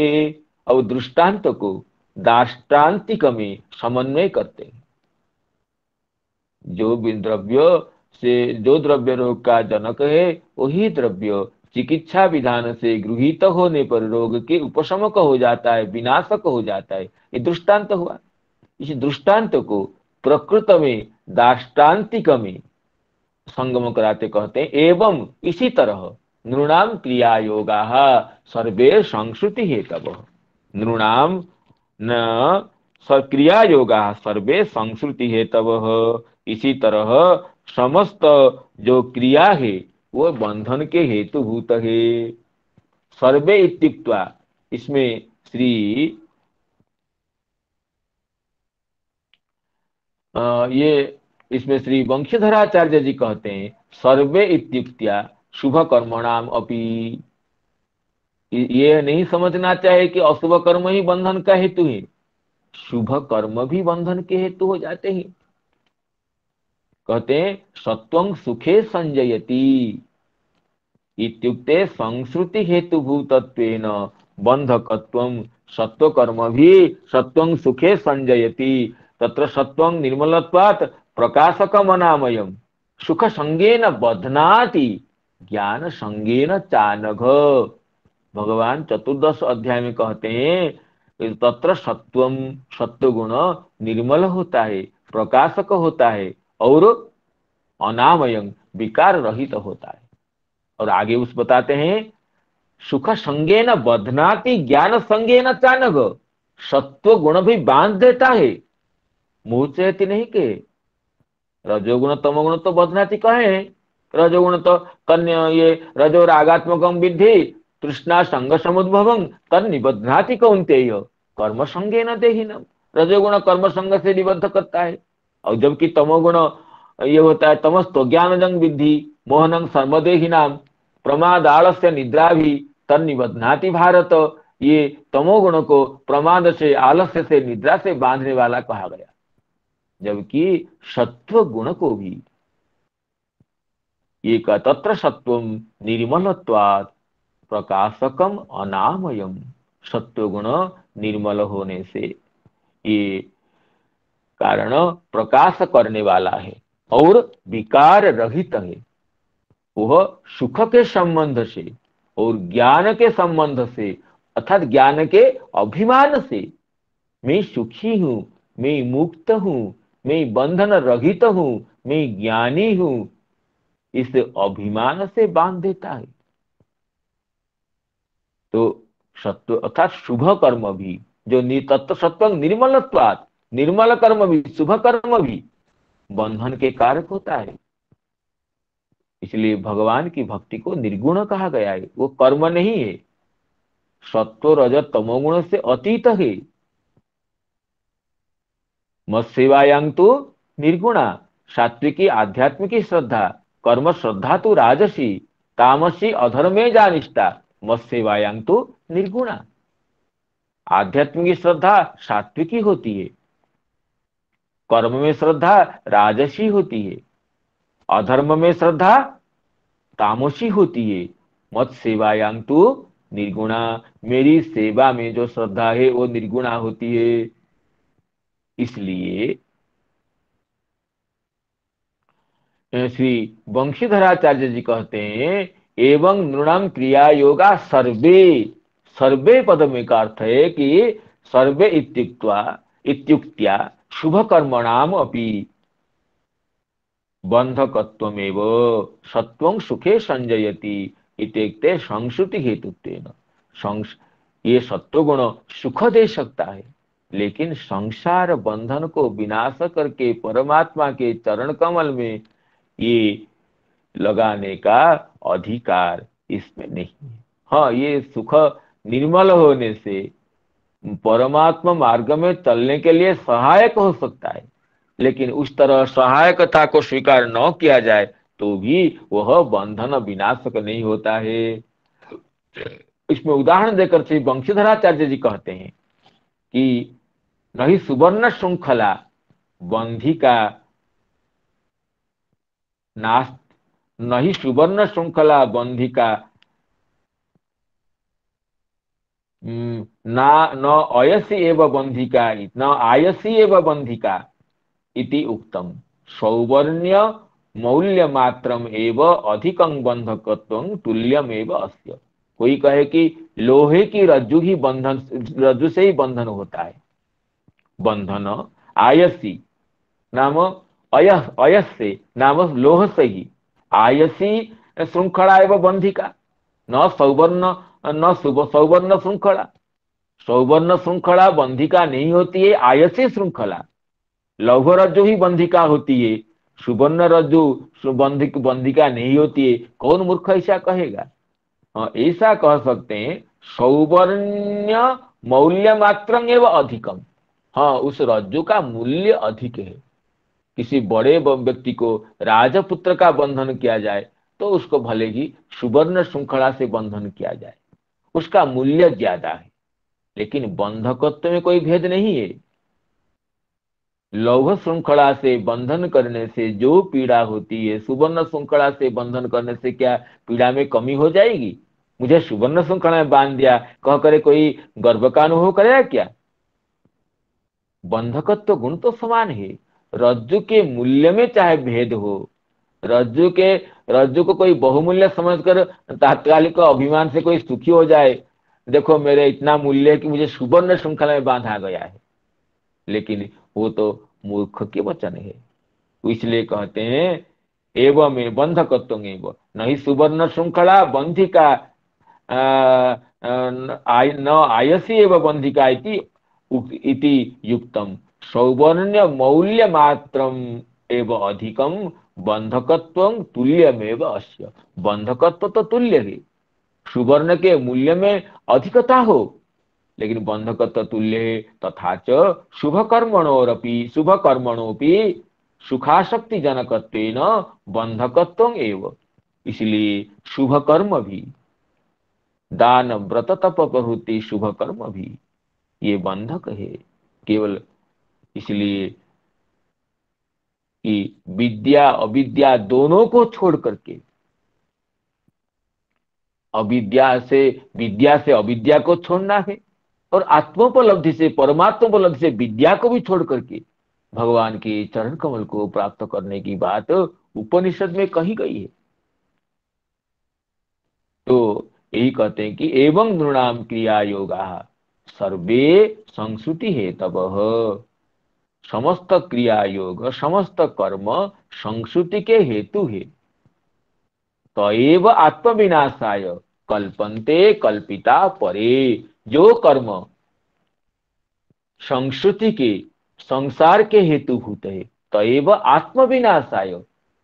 अब दृष्टांत को दाष्टान्तिक में समन्वय करते हैं। जो द्रव्य से जो द्रव्य रोग का जनक है वही द्रव्य चिकित्सा विधान से गृहीत होने पर रोग के उपशमक हो जाता है, विनाशक हो जाता है। ये दृष्टांत हुआ। इस दृष्टांत को प्रकृत में दाष्टान्तिक में संगम कराते कहते हैं एवं इसी तरह नृणाम क्रिया योगा सर्वे संश्रुति हेतव। नृणाम न क्रिया योगा सर्वे संश्रुति हेतव इसी तरह समस्त जो क्रिया है वो बंधन के हेतुभूत है। सर्वे इत्युक्त्वा, इसमें श्री ये इसमें श्री वंशीधराचार्य जी कहते हैं सर्वे इत्युक्त्या शुभ कर्मणाम अपि। ये नहीं समझना चाहिए कि अशुभ कर्म ही बंधन का हेतु है, शुभ कर्म भी बंधन के हेतु हो जाते हैं। कहते हैं सत्वं सुखे संजयति इत्युक्ते संश्रुति हेतुभूतत्वेन बंधकत्वं सत्वकर्म भी सत्वं सुखे संजयति। तत्र सत्वं निर्मलत्वात् प्रकाशकमनामयम् सुख संगेन बध्नाति ज्ञान संगेन चानघ। भगवान चतुर्दश अध्याय में कहते हैं तत्र सत्वम, सत्व गुण निर्मल होता है, प्रकाशक होता है और अनामयं विकार रहित होता है। और आगे उस बताते हैं सुख संगे न बधनाति ज्ञान संगे न चानघ। सत्व गुण भी बांध देता है, मुंह चेती नहीं के। रजोगुण तमोगुण तो बधनाति कहे हैं। रजोगुण तो कन्या ये रजो रागात्मकम विद्धि तृष्णा संग समुद्भवं तन निबध्नाति कौन्तेय कर्म संगे न देहिनम। रजोगुण कर्म संग से निबद्ध करता है, और जबकि तमोगुण ये होता है तमस्तो ज्ञानजंग विद्धि मोहनं सर्वदेहिनाम प्रमाद आलस्य निद्रा भी तन निबध्नाति भारत। ये तमोगुण को प्रमाद से आलस्य से निद्रा से बांधने वाला कहा गया, जबकि सत्व गुण को भी ये का तत्र सत्वम निर्मलत्वात् प्रकाशकम अनामयम। सत्व गुण निर्मल होने से ये कारण प्रकाश करने वाला है और विकार रहित है। वह सुख के संबंध से और ज्ञान के संबंध से अर्थात ज्ञान के अभिमान से मैं सुखी हूं, मैं मुक्त हूं, मैं बंधन रहित हूं, मैं ज्ञानी हूं, इस अभिमान से बांध देता है। तो सत्व अर्थात शुभ कर्म भी जो तत्व सत्व निर्मलत्वात्, निर्मल कर्म भी शुभ कर्म भी बंधन के कारक होता है। इसलिए भगवान की भक्ति को निर्गुण कहा गया है, वो कर्म नहीं है, सत्व रजत तमोगुण से अतीत है। मत सेवायां तो निर्गुणा सात्विकी आध्यात्मिकी श्रद्धा कर्म श्रद्धा तो राजसी तामसी अधर्मे जानिष्ठा मत सेवायां तो निर्गुणा। आध्यात्मिक श्रद्धा सात्विकी होती है, कर्म में श्रद्धा राजसी होती है, अधर्म में श्रद्धा तामसी होती है। मत सेवायां तो निर्गुणा, मेरी सेवा में जो श्रद्धा है वो निर्गुणा होती है। इसलिए श्री वंशीधराचार्य जी कहते हैं एवं नृणाम क्रिया योगा सर्वे। सर्वे पद में का अर्थ है कि सर्वे इत्युक्त्वा इत्युक्त्या शुभ कर्मणाम अपि बंधकत्वमेव सत्वं सुखे संजयति इत्युक्ते संश्रुति हेतुत्वेन। ये सत्व गुण सुख दे सकता है, लेकिन संसार बंधन को विनाश करके परमात्मा के चरण कमल में ये लगाने का अधिकार इसमें नहीं है। हाँ, ये सुख निर्मल होने से परमात्मा मार्ग में चलने के लिए सहायक हो सकता है, लेकिन उस तरह सहायकता को स्वीकार न किया जाए तो भी वह बंधन विनाशक नहीं होता है। इसमें उदाहरण देकर श्री वंशीधराचार्य जी कहते हैं कि नहीं सुवर्ण श्रृंखला बंधिका नाश, नहीं सुवर्ण श्रृंखला बंधिका ना न अयसी एव बंधिका न आयसी एव बंधिका इति उक्तम सौवर्ण्य मौल्य मात्रम एव अधिकं बंधकत्वं तुल्यम एव अस्य। कोई कहे कि लोहे की रज्जु ही बंधन, रज्जु से ही बंधन होता है। बंधन आयसी नाम अयस्य नाम लोह से ही, आयसी श्रृंखला एवं बंधिका न सौवर्ण न सौवर्ण श्रृंखला। सौवर्ण श्रृंखला बंधिका नहीं होती है, आयसी श्रृंखला लौह रज्जु ही बंधिका होती है। सुवर्ण रज्जु बंधिका नहीं होती है, कौन मूर्ख ऐसा कहेगा? हाँ, ऐसा कह सकते हैं, सौवर्ण्य मौल्य मात्र एवं अधिकम। हाँ, उस रज्जु का मूल्य अधिक है। किसी बड़े व्यक्ति को राजपुत्र का बंधन किया जाए तो उसको भले ही सुवर्ण श्रृंखला से बंधन किया जाए, उसका मूल्य ज्यादा है। लेकिन बंधकत्व में कोई भेद नहीं है। लौह श्रृंखला से बंधन करने से जो पीड़ा होती है, सुवर्ण श्रृंखला से बंधन करने से क्या पीड़ा में कमी हो जाएगी? मुझे सुवर्ण श्रृंखला में बांध दिया कह करे कोई गर्व का अनुभव करेगा क्या? बंधकत्व गुण तो समान है। रज्जु के मूल्य में चाहे भेद हो, रज्जु के रज्जु को कोई बहुमूल्य समझकर तात्कालिक अभिमान से कोई सुखी हो जाए, देखो मेरे इतना मूल्य है कि मुझे सुवर्ण श्रृंखला में बांधा गया है, लेकिन वो तो मूर्ख के वचन है। तो इसलिए कहते हैं, एवं में बंधकत्व एवं नहीं सुवर्ण श्रृंखला बंधिका न आयसी एवं बंधिका इति युक्तम सौवर्ण्य मौल्य मात्रम एवं अधिकम बंधकत्व तुल्यमेव अस्य। बंधकत्व तो तुल्य है, सुवर्ण के मूल्य में अधिकता हो, लेकिन बंधकत्व तुल्य है। तथा च शुभ कर्मणोपि सुखाशक्ति जनकत्वेन बंधकत्व एव। इसलिए शुभ कर्म भी, दान व्रत तप प्रवृत्ति शुभ कर्म भी ये बंधक है। केवल इसलिए कि विद्या अविद्या दोनों को छोड़ करके, अविद्या से विद्या से अविद्या को छोड़ना है, और आत्मोपलब्धि से परमात्मोपलब्धि से विद्या को भी छोड़ करके भगवान के चरण कमल को प्राप्त करने की बात उपनिषद में कही गई है। तो यही कहते हैं कि एवं नृणाम क्रिया योगा सर्वे संस्कृति है तब। समस्त क्रिया योग समस्त कर्म संस्कृति के हेतु है। तएव आत्मविनाशाय कल्पन्ते कल्पिता परे। जो कर्म संस्कृति के संसार के हेतुभूत है, तएव आत्मविनाशाय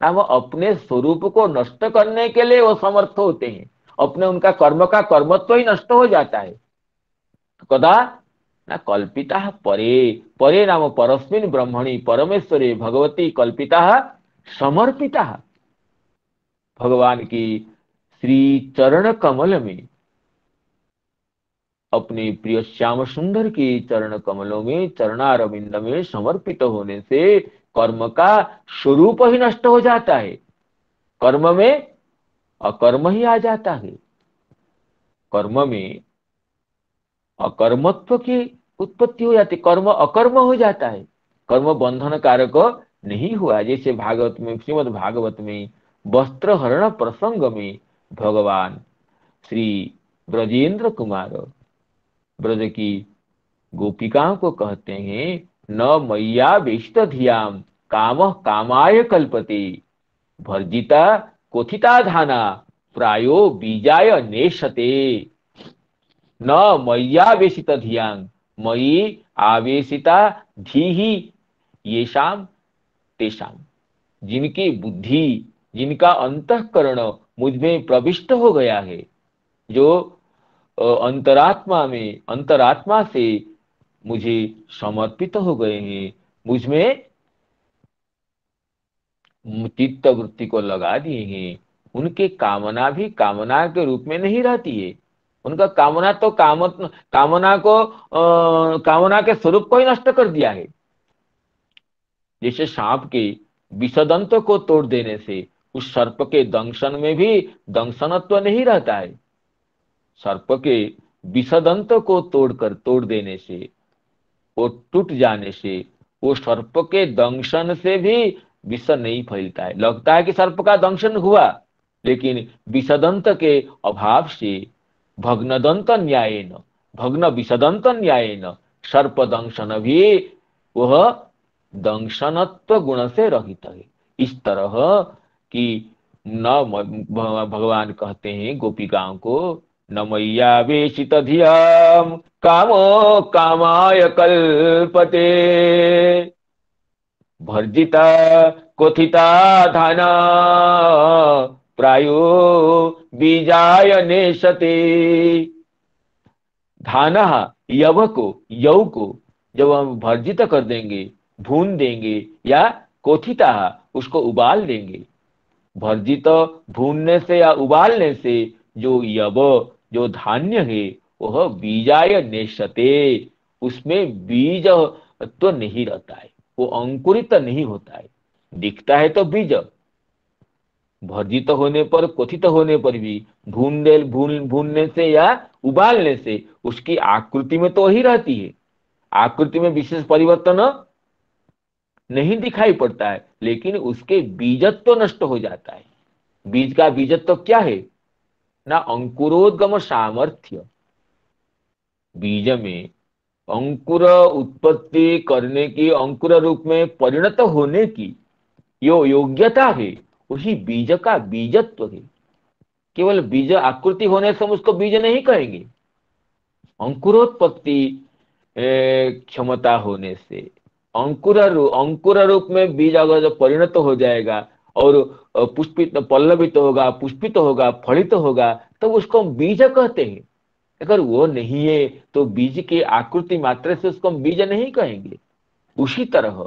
ना वो अपने स्वरूप को नष्ट करने के लिए वो समर्थ होते हैं, अपने उनका कर्म का कर्मत्व ही नष्ट हो जाता है। तो कदा ना कल्पिता परे, परे नाम परस्मिन् ब्रह्मणि परमेश्वरे भगवती कल्पिता समर्पिता। भगवान की श्री चरण कमल में, अपने प्रिय श्याम सुंदर के चरण कमलों में चरणारविंद में समर्पित होने से कर्म का स्वरूप ही नष्ट हो जाता है, कर्म में अकर्म ही आ जाता है। कर्म में अकर्मत्व की उत्पत्ति हो जाती, कर्म अकर्म हो जाता है, कर्म बंधन कारक नहीं हुआ। जैसे भागवत में, श्रीमद् भागवत में वस्त्र हरण प्रसंग में भगवान श्री ब्रजेंद्र कुमार ब्रज की गोपिकाओं को कहते हैं, न मैया वेष्ट धियाम काम कामाय कल्पते भर्जिता कोथिता धाना प्रायो बीजाय नेशते। न मय्यावेशित धियांग मयि आवेशिता धीहि येषाम तेषाम। जिनकी बुद्धि, जिनका अंतःकरण मुझ में प्रविष्ट हो गया है, जो अंतरात्मा में, अंतरात्मा से मुझे समर्पित हो गए हैं, मुझ में चित्त वृत्ति को लगा दिए हैं, उनके कामना भी कामना के रूप में नहीं रहती है। उनका कामना तो कामना को कामना के स्वरूप को ही नष्ट कर दिया है। जैसे सांप के विषदंत को तोड़ देने से उस सर्प के दंशन में भी दंशनत्व नहीं रहता है। सर्प के विषदंत को तोड़ देने से, वो टूट जाने से, वो सर्प के दंशन से भी विष नहीं फैलता है। लगता है कि सर्प का दंशन हुआ, लेकिन विषदंत के अभाव से भग्नदंत न्यायेन, भग्न विषदंत न्यायेन सर्प दंशन भी वह दंशनत्व गुण से रहित है। इस तरह कि न भगवान कहते हैं गोपिकाओं को, न मैया वेशित धियाम कामो कामाय कल्पते भर्जिता क्वथिता धाना प्रायो बीजाय नेशते। धाना, यव को, यव को जब हम भर्जित कर देंगे, भून देंगे, या कोथिता, उसको उबाल देंगे। भर्जित, भूनने से या उबालने से जो यव, जो धान्य है, वह बीजाय नेशते, उसमें बीज तो नहीं रहता है, वो अंकुरित नहीं होता है। दिखता है तो बीज, भर्जित होने पर, क्वथित होने पर भी, भूनने से या उबालने से उसकी आकृति में तो वही रहती है, आकृति में विशेष परिवर्तन नहीं दिखाई पड़ता है, लेकिन उसके बीजत्व तो नष्ट हो जाता है। बीज का बीजत्व तो क्या है ना, अंकुरोद्गम सामर्थ्य। बीज में अंकुर उत्पत्ति करने की, अंकुर रूप में परिणत होने की जो योग्यता है, वही बीज का बीजत्व है। केवल बीज आकृति होने से हम उसको बीज नहीं कहेंगे। अंकुरोत्पत्ति क्षमता होने से, अंकुर रूप में बीज अगर जो परिणत हो जाएगा और पुष्पित, पल्लवित होगा, पुष्पित होगा, फलित होगा, तो उसको हम बीज कहते हैं। अगर वो नहीं है तो बीज की आकृति मात्र से उसको हम बीज नहीं कहेंगे। उसी तरह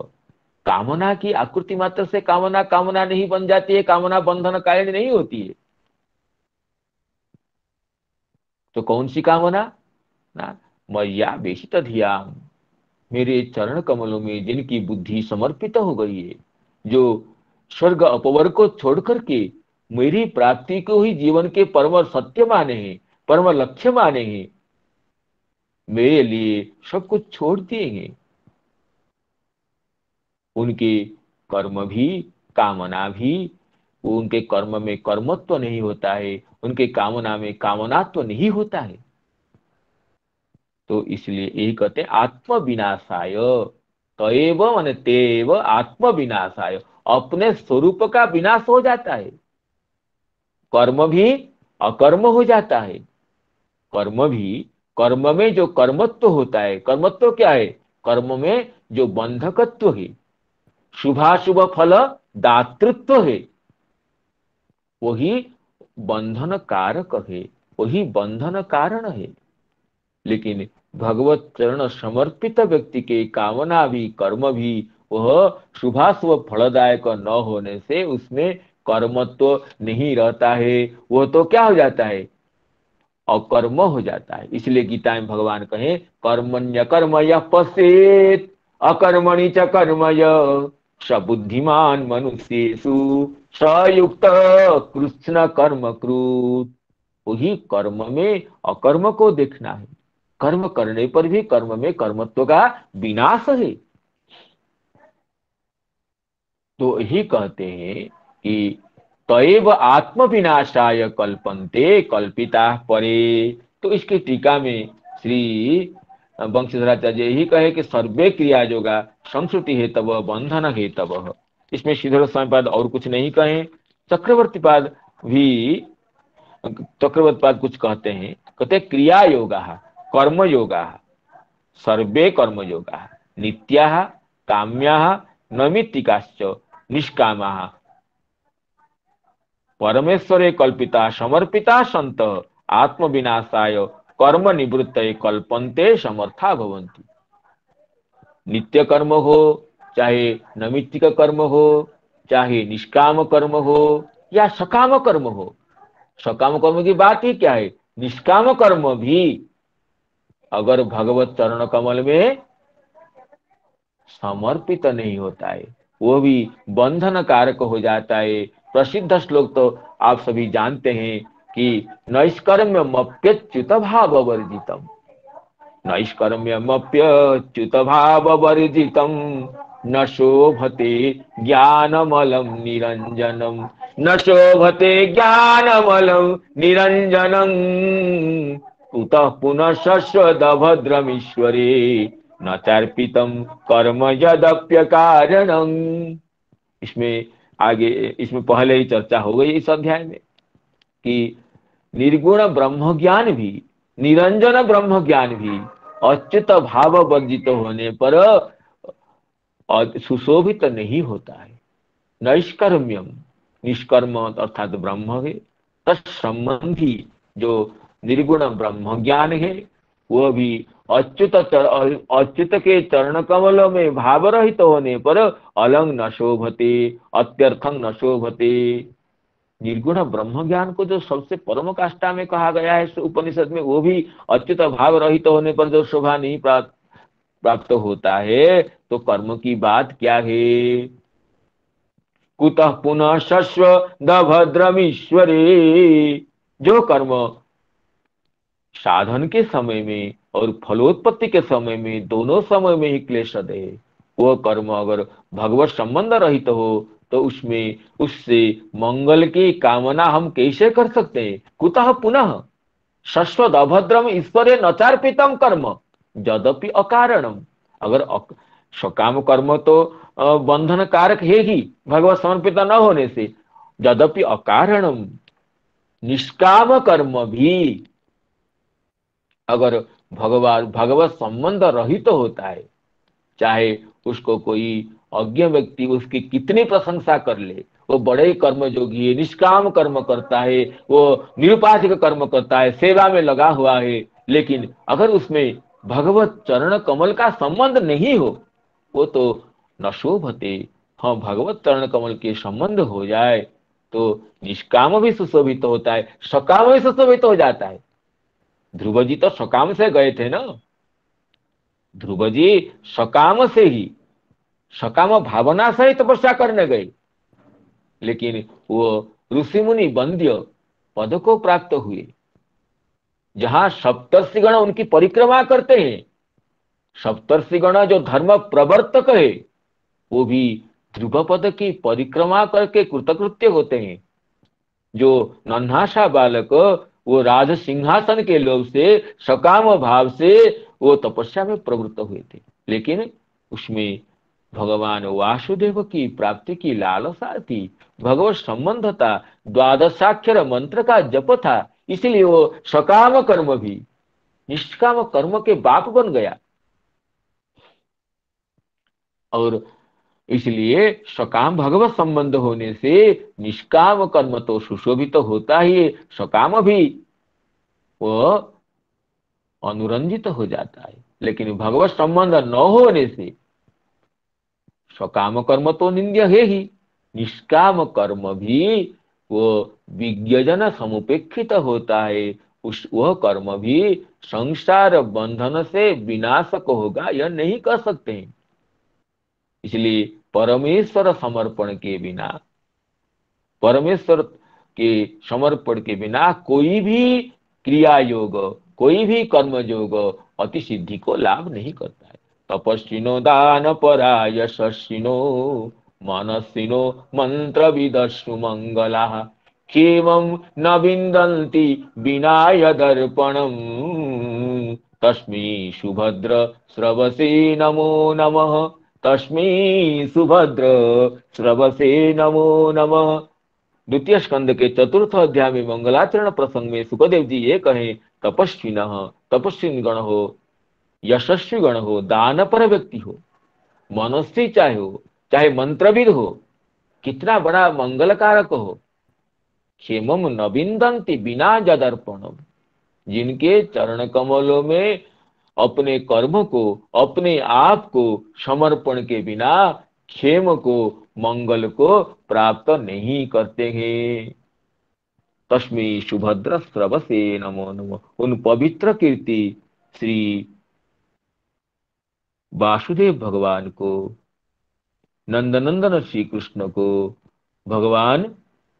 कामना की आकृति मात्र से कामना कामना नहीं बन जाती है, कामना बंधन कारण नहीं होती है। तो कौन सी कामना ना, मैया बेशित धियाम, मेरे चरण कमलों में जिनकी बुद्धि समर्पित हो गई है, जो स्वर्ग अपवर्ग को छोड़ करके मेरी प्राप्ति को ही जीवन के परम सत्य माने हैं, परम लक्ष्य माने हैं, मेरे लिए सब कुछ छोड़ दिए हैं, उनके कर्म भी, कामना भी, वो उनके कर्म में कर्मत्व नहीं होता है, उनके कामना में कामनात्व नहीं होता है। तो इसलिए यही कहते हैं आत्म विनाशाय, तएव माने तेव आत्म विनाशाय, अपने स्वरूप का विनाश हो जाता है। कर्म भी अकर्म हो जाता है। कर्म भी, कर्म में जो कर्मत्व होता है, कर्मत्व क्या है, कर्म में जो बंधकत्व है, शुभाशुभ फल दातृत्व है, वही बंधन कारक है, वही बंधन कारण है। लेकिन भगवत चरण समर्पित व्यक्ति के कामना भी, कर्म भी, वह शुभाशुभ फलदायक न होने से उसमें कर्मत्व नहीं रहता है, वह तो क्या हो जाता है, अकर्म हो जाता है। इसलिए गीता में भगवान कहे कर्मण्य कर्म यः पश्येत् अकर्मणि च कर्म यः स बुद्धिमान मनुष्येषु स युक्त कृष्ण कर्म कृत। वही कर्म में अकर्म को देखना है। कर्म करने पर भी कर्म में कर्मत्व का विनाश है। तो यही कहते हैं कि तैव आत्म विनाशाय कल्पन्ते कल्पिता परे। तो इसकी टीका में श्री वंशीधराचार्य यही कहे कि सर्वे क्रिया योगा संस्कृति है तब बंधन है तब। इसमें श्रीधर स्वामी पाद और कुछ नहीं कहे। चक्रवर्ती पाद भी, चक्रवर्ती पाद कुछ कहते हैं, कहते क्रिया योगा, कर्म योगा, सर्वे कर्म योगा नित्या काम्या नैमित्तिकाश्च निष्कामा परमेश्वरे कल्पिता समर्पिता संत आत्म विनाशाय कर्म निवृत्त कल्पन्ते समर्था भवन्ति। नित्य कर्म हो, चाहे नैमित्तिक कर्म हो, चाहे निष्काम कर्म हो या सकाम कर्म हो, सकाम कर्म की बात ही क्या है, निष्काम कर्म भी अगर भगवत चरण कमल में समर्पित नहीं होता है, वो भी बंधन कारक हो जाता है। प्रसिद्ध श्लोक तो आप सभी जानते हैं कि नैष्कर्म्यमप्यच्युत भाव वर्जितम, नैष्कर्म्यमप्यच्युत भाव वर्जितम न शोभते ज्ञानमलम निरंजनम, न शोभते ज्ञानमलम निरंजनम कुतः पुनः शश्वदभद्रमीश्वरे न चार्पितम कर्म यदप्य कारणम। इसमें आगे, इसमें पहले ही चर्चा हो गई इस अध्याय में कि निर्गुण ब्रह्म ज्ञान भी, निरंजन ब्रह्म ज्ञान भी अच्युत भाव वर्जित होने पर सुशोभित नहीं होता है, नैष्कर्म्यम, निष्कर्म अर्थात ब्रह्म है, तत्संबंधी जो निर्गुण ब्रह्म ज्ञान है वह भी अच्युत के चरण कमल में भाव रहित होने पर अलंग न शोभते, अत्यर्थं न शोभते। निर्गुण ब्रह्म ज्ञान को जो सबसे परम काष्ठा में कहा गया है इस उपनिषद में, वो भी अच्युत भाव रहित होने पर जो शोभा नहीं प्राप्त होता है, तो कर्म की बात क्या है। कुतः पुनः शश्व दभद्रमीश्वरे, जो कर्म साधन के समय में और फलोत्पत्ति के समय में, दोनों समय में ही क्लेश है, वह कर्म अगर भगवत संबंध रहित हो तो उसमें उससे मंगल की कामना हम कैसे कर सकते हैं। कुतः पुनः शश्वत अभद्रम ईश्वरे नचार्पितम कर्म यद्यपि अकारणम, अगर सकाम कर्म तो बंधन कारक है ही भगवत समर्पित न होने से, यद्यपि अकारणम निष्काम कर्म भी अगर भगवान भगवत संबंध रहित तो होता है, चाहे उसको कोई अज्ञ व्यक्ति उसकी कितनी प्रशंसा कर ले, वो बड़े कर्म जोगी है, निष्काम कर्म करता है, वो निरुपाधिक कर्म करता है, सेवा में लगा हुआ है, लेकिन अगर उसमें भगवत चरण कमल का संबंध नहीं हो, वो तो न शोभते। हाँ, भगवत चरण कमल के संबंध हो जाए तो निष्काम भी सुशोभित होता है, सकाम भी सुशोभित हो जाता है। ध्रुव जी तो सकाम से गए थे ना, ध्रुव जी सकाम से ही, सकाम भावना से ही तपस्या करने गए, लेकिन वो ऋषि मुनि वंद्य पद को प्राप्त हुए, जहां सप्तर्षिगण उनकी परिक्रमा करते हैं। सप्तर्षिगण जो धर्म प्रवर्तक है, वो भी ध्रुव पद की परिक्रमा करके कृतकृत्य होते हैं। जो नन्हा सा बालक वो राज सिंहासन के लोभ से, सकाम भाव से वो तपस्या में प्रवृत्त हुए थे, लेकिन उसमें भगवान वासुदेव की प्राप्ति की लालसा थी, भगवत संबंध था, द्वादशाक्षर मंत्र का जप था, इसलिए वो सकाम कर्म भी निष्काम कर्म के बाप बन गया। और इसलिए सकाम भगवत संबंध होने से निष्काम कर्म तो सुशोभित तो होता ही है, सकाम भी वो अनुरंजित हो जाता है, लेकिन भगवत संबंध न होने से सकाम कर्म तो निंद्य है ही, निष्काम कर्म भी वो विज्ञजन समुपेक्षित होता है। उस वह कर्म भी संसार बंधन से विनाशक होगा यह नहीं कह सकते हैं। इसलिए परमेश्वर समर्पण के बिना, परमेश्वर के समर्पण के बिना कोई भी क्रिया योग, कोई भी कर्म योग अति सिद्धि को लाभ नहीं करता है। तपस्विनो दान परा यशस्विनो मनस्विनो मंत्र विदस्सु मंगला क्षेमं न विन्दन्ति विनाय दर्पणम् तस्मै सुभद्र श्रवसे नमो नमः, तस्मै सुभद्र श्रवसे नमो नमः। द्वितीय स्कंद के चतुर्थ अध्याय में मंगलाचरण प्रसंग में सुखदेव जी ये कहें, तपस्विन, तपस्वी गण हो, यशस्वी गण हो, दान पर व्यक्ति हो, मनस्वी चाहे हो, चाहे मंत्रविद हो, कितना बड़ा मंगलकारक हो, क्षेमम न विन्दन्ति बिना जदर्पणम, जिनके चरण कमलों में अपने कर्म को, अपने आप को समर्पण के बिना क्षेम को, मंगल को प्राप्त नहीं करते हैं। तस्मै सुभद्र स्रवसे नमो नमो, उन पवित्र कीर्ति श्री वासुदेव भगवान को, नंदनंदन श्री कृष्ण को, भगवान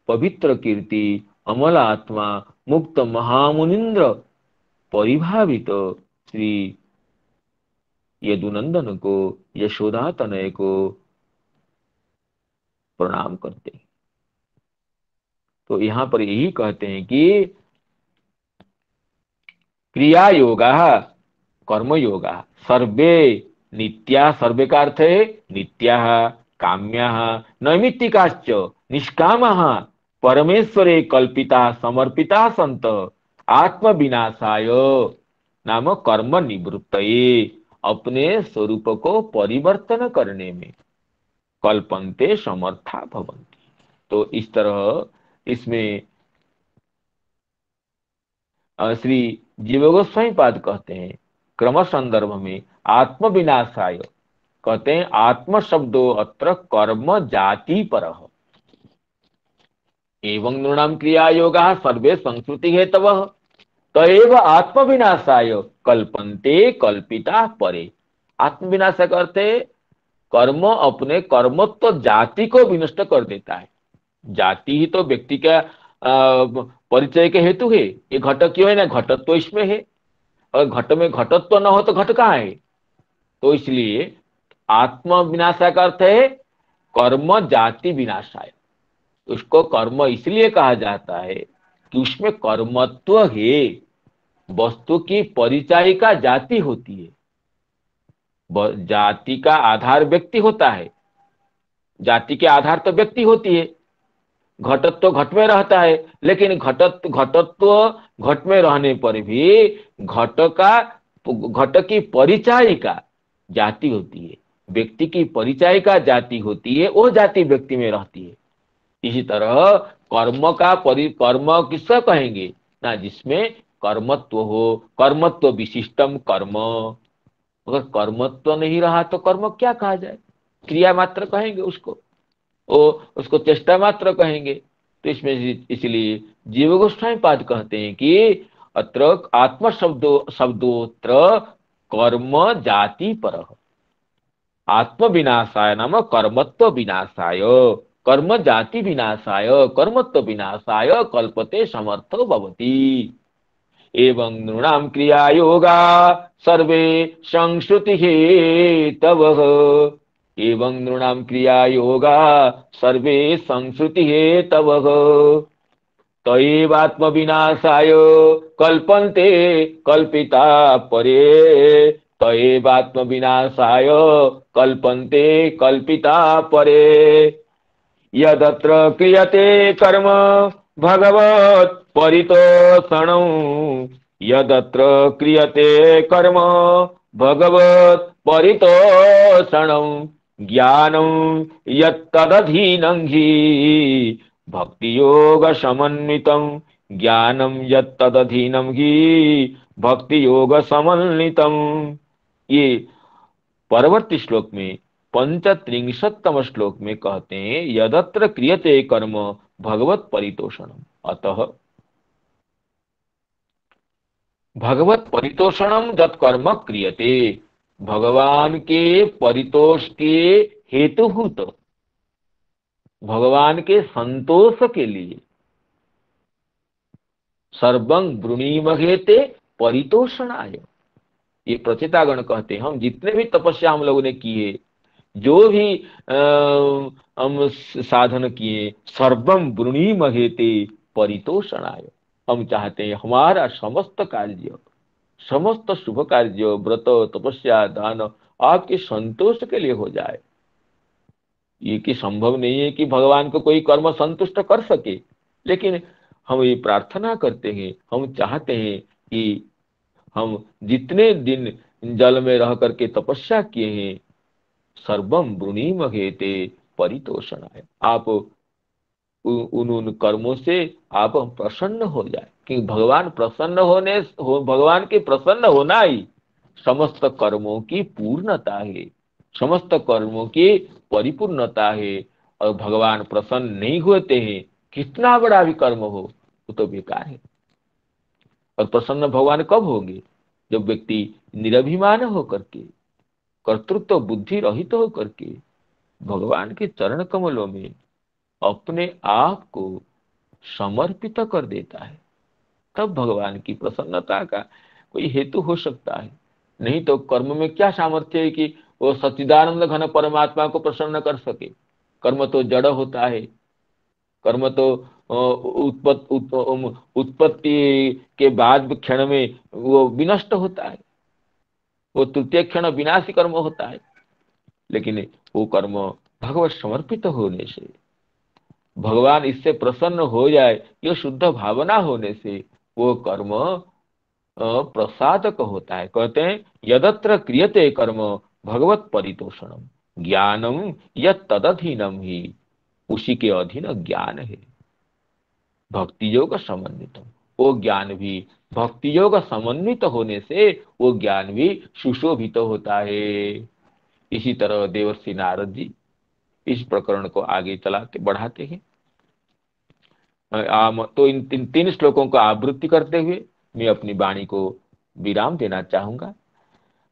पवित्र कीर्ति अमल आत्मा मुक्त महामुनिंद्र परिभावित श्री यदुनंदन को, यशोदा तनय को प्रणाम करते हैं। तो यहाँ पर यही कहते हैं कि क्रिया योगा, कर्म योगा सर्वे नित्या, सर्वे का अर्थ है नित्या, काम्या, नैमित्तिकाश्च निष्कामः परमेश्वरे कल्पिता समर्पिता संत आत्म विनाशाय, नाम कर्म निवृत्तये, अपने स्वरूप को परिवर्तन करने में, कल्पन्ते समर्था भवन्ति। तो इस तरह इसमें श्री जीव गोस्वामी पाद कहते हैं क्रम संदर्भ में आत्म विनाशाय, कहते हैं आत्म शब्दो अत्र कर्म जाति पर एवं नृणाम क्रिया योगा सर्वे संस्कृति हेतवः तएव आत्म विनाशाय कल्पन्ते कल्पिता परे। आत्म विनाश का अर्थ है कर्म अपने कर्मत्व जाति को विनष्ट कर देता है। जाति ही तो व्यक्ति का परिचय के हेतु है। ये घट क्यों है ना, घटत्व तो इसमें है, और घट में घटत्व तो न हो तो घट कहाँ है। तो इसलिए आत्म विनाशा का अर्थ है कर्म जाति विनाशाय। उसको कर्म इसलिए कहा जाता है कि उसमें कर्मत्व है। वस्तु की परिचायिका जाति होती है, जाति का आधार व्यक्ति होता है, जाति के आधार तो व्यक्ति होती है। घटत्व घट में रहता है, लेकिन घटत्व घट में रहने पर भी घट की परिचायिका जाति होती है, व्यक्ति की परिचायिका जाति होती है, वो जाति व्यक्ति में रहती है। इसी तरह कर्म किसका कहेंगे ना, जिसमें कर्मत्व हो, कर्मत्व विशिष्टम कर्म। अगर कर्मत्व नहीं रहा तो कर्म क्या कहा जाए, क्रिया मात्र कहेंगे उसको, ओ उसको चेष्टा मात्र कहेंगे। तो इसमें इसलिए जीव गोस्वामी पाद कहते हैं कि अत्र आत्म शब्दोत्र कर्म जाति पर आत्म विनाशाय नाम कर्मत्व विनाशाय, कर्म जाति विनाशाय, कर्मत्व विनाशाय कल्पते समर्थो भवति। एवं नृणाम क्रिया योगा सर्वे संश्रुति हेतवः, एवं नृणाम क्रिया योगा सर्वे संश्रुति हेतवः तयैवात्म विनाशाय कल्पन्ते कल्पिता परे, तयैवात्म विनाशाय कल्पन्ते कल्पिता परे। यदत्र क्रियते कर्म भगवत् परितोषणं, यदत्र क्रियते कर्म भगवत् परितोषणं ज्ञानं यत्तदधीनं हि भक्ति योग समन्वितं, ज्ञानं यत्तदधीनं हि भक्ति योग समन्वितं। ये परवर्ती श्लोक में 35तम श्लोक में कहते हैं यदत्र क्रियते कर्म भगवत परितोषणम, अतः भगवत परितोषणम जत कर्म क्रियते, भगवान के परितोष के हेतुभूत, भगवान के संतोष के लिए सर्वं ब्रूणीमघेते परितोषणाय। ये प्रचेतागण कहते हैं हम जितने भी तपस्या हम लोगों ने किए, जो भी हम साधन किए, सर्वम ब्रूणीमघेते परितोषणाय, हम चाहते हैं हमारा समस्त कार्य, समस्त शुभ कार्य, व्रत तपस्या दान आपके संतोष के लिए हो जाए। ये कि संभव नहीं है कि भगवान को कोई कर्म संतुष्ट कर सके, लेकिन हम ये प्रार्थना करते हैं, हम चाहते हैं कि हम जितने दिन जल में रह करके तपस्या किए हैं, सर्वम ब्रूणीमघेते परितोषणाय, आप उन कर्मों से आप प्रसन्न हो जाए। कि भगवान प्रसन्न भगवान के प्रसन्न होना ही समस्त कर्मों की पूर्णता है, समस्त कर्मों की परिपूर्णता है। और भगवान प्रसन्न नहीं होते हैं, कितना बड़ा भी कर्म हो वो तो बेकार है। और प्रसन्न भगवान कब होंगे, जब व्यक्ति निरभिमान होकर के, कर्तृत्व बुद्धि रहित होकर के भगवान के चरण कमलों में अपने आप को समर्पित कर देता है, तब भगवान की प्रसन्नता का कोई हेतु हो सकता है। नहीं तो कर्म में क्या सामर्थ्य है कि वो सच्चिदानंद घन परमात्मा को प्रसन्न कर सके। कर्म तो जड़ होता है, कर्म तो उत्पत्ति के बाद क्षण में वो विनष्ट होता है, वो तृतीय क्षण विनाशी कर्म होता है। लेकिन वो कर्म भगवत समर्पित होने से, भगवान इससे प्रसन्न हो जाए, ये शुद्ध भावना होने से वो कर्म प्रसादक होता है। कहते हैं यदत्र क्रियते कर्म भगवत परितोषणम, ज्ञानम यत् तदधीनम ही, उसी के अधीन ज्ञान है। भक्ति योग समन्वित, वो ज्ञान भी भक्ति योग समन्वित होने से वो ज्ञान भी सुशोभित होता है। इसी तरह देवर्षि नारद जी इस प्रकरण को आगे चलाते बढ़ाते हैं। तो इन तीन श्लोकों को आवृत्ति करते हुए मैं अपनी वाणी को विराम देना चाहूंगा।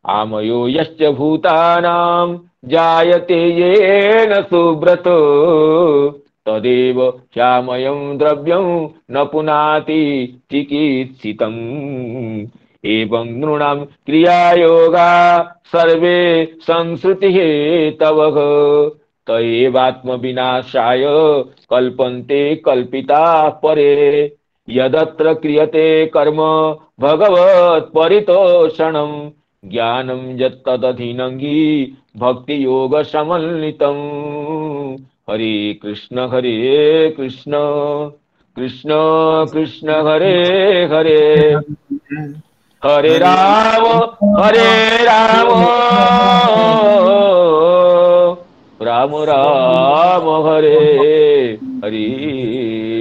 आमयो यश्च भूतानां जायते येन सुब्रत, तदेव ह्यामयं द्रव्यं न पुनाति चिकित्सितम्। एवं नृणां क्रियायोगा सर्वे संसृति हेतवः, त एवात्म विनाशाय कल्पन्ते कल्पिता परे। यदत्र क्रियते कर्म भगवत् परितोषणम्, ज्ञानं यत्तदधीनंगी भक्ति योग समन्वितम्। हरे कृष्ण कृष्ण कृष्ण कृष्ण हरे हरे, हरे हरे राम राम राम हरे हरे।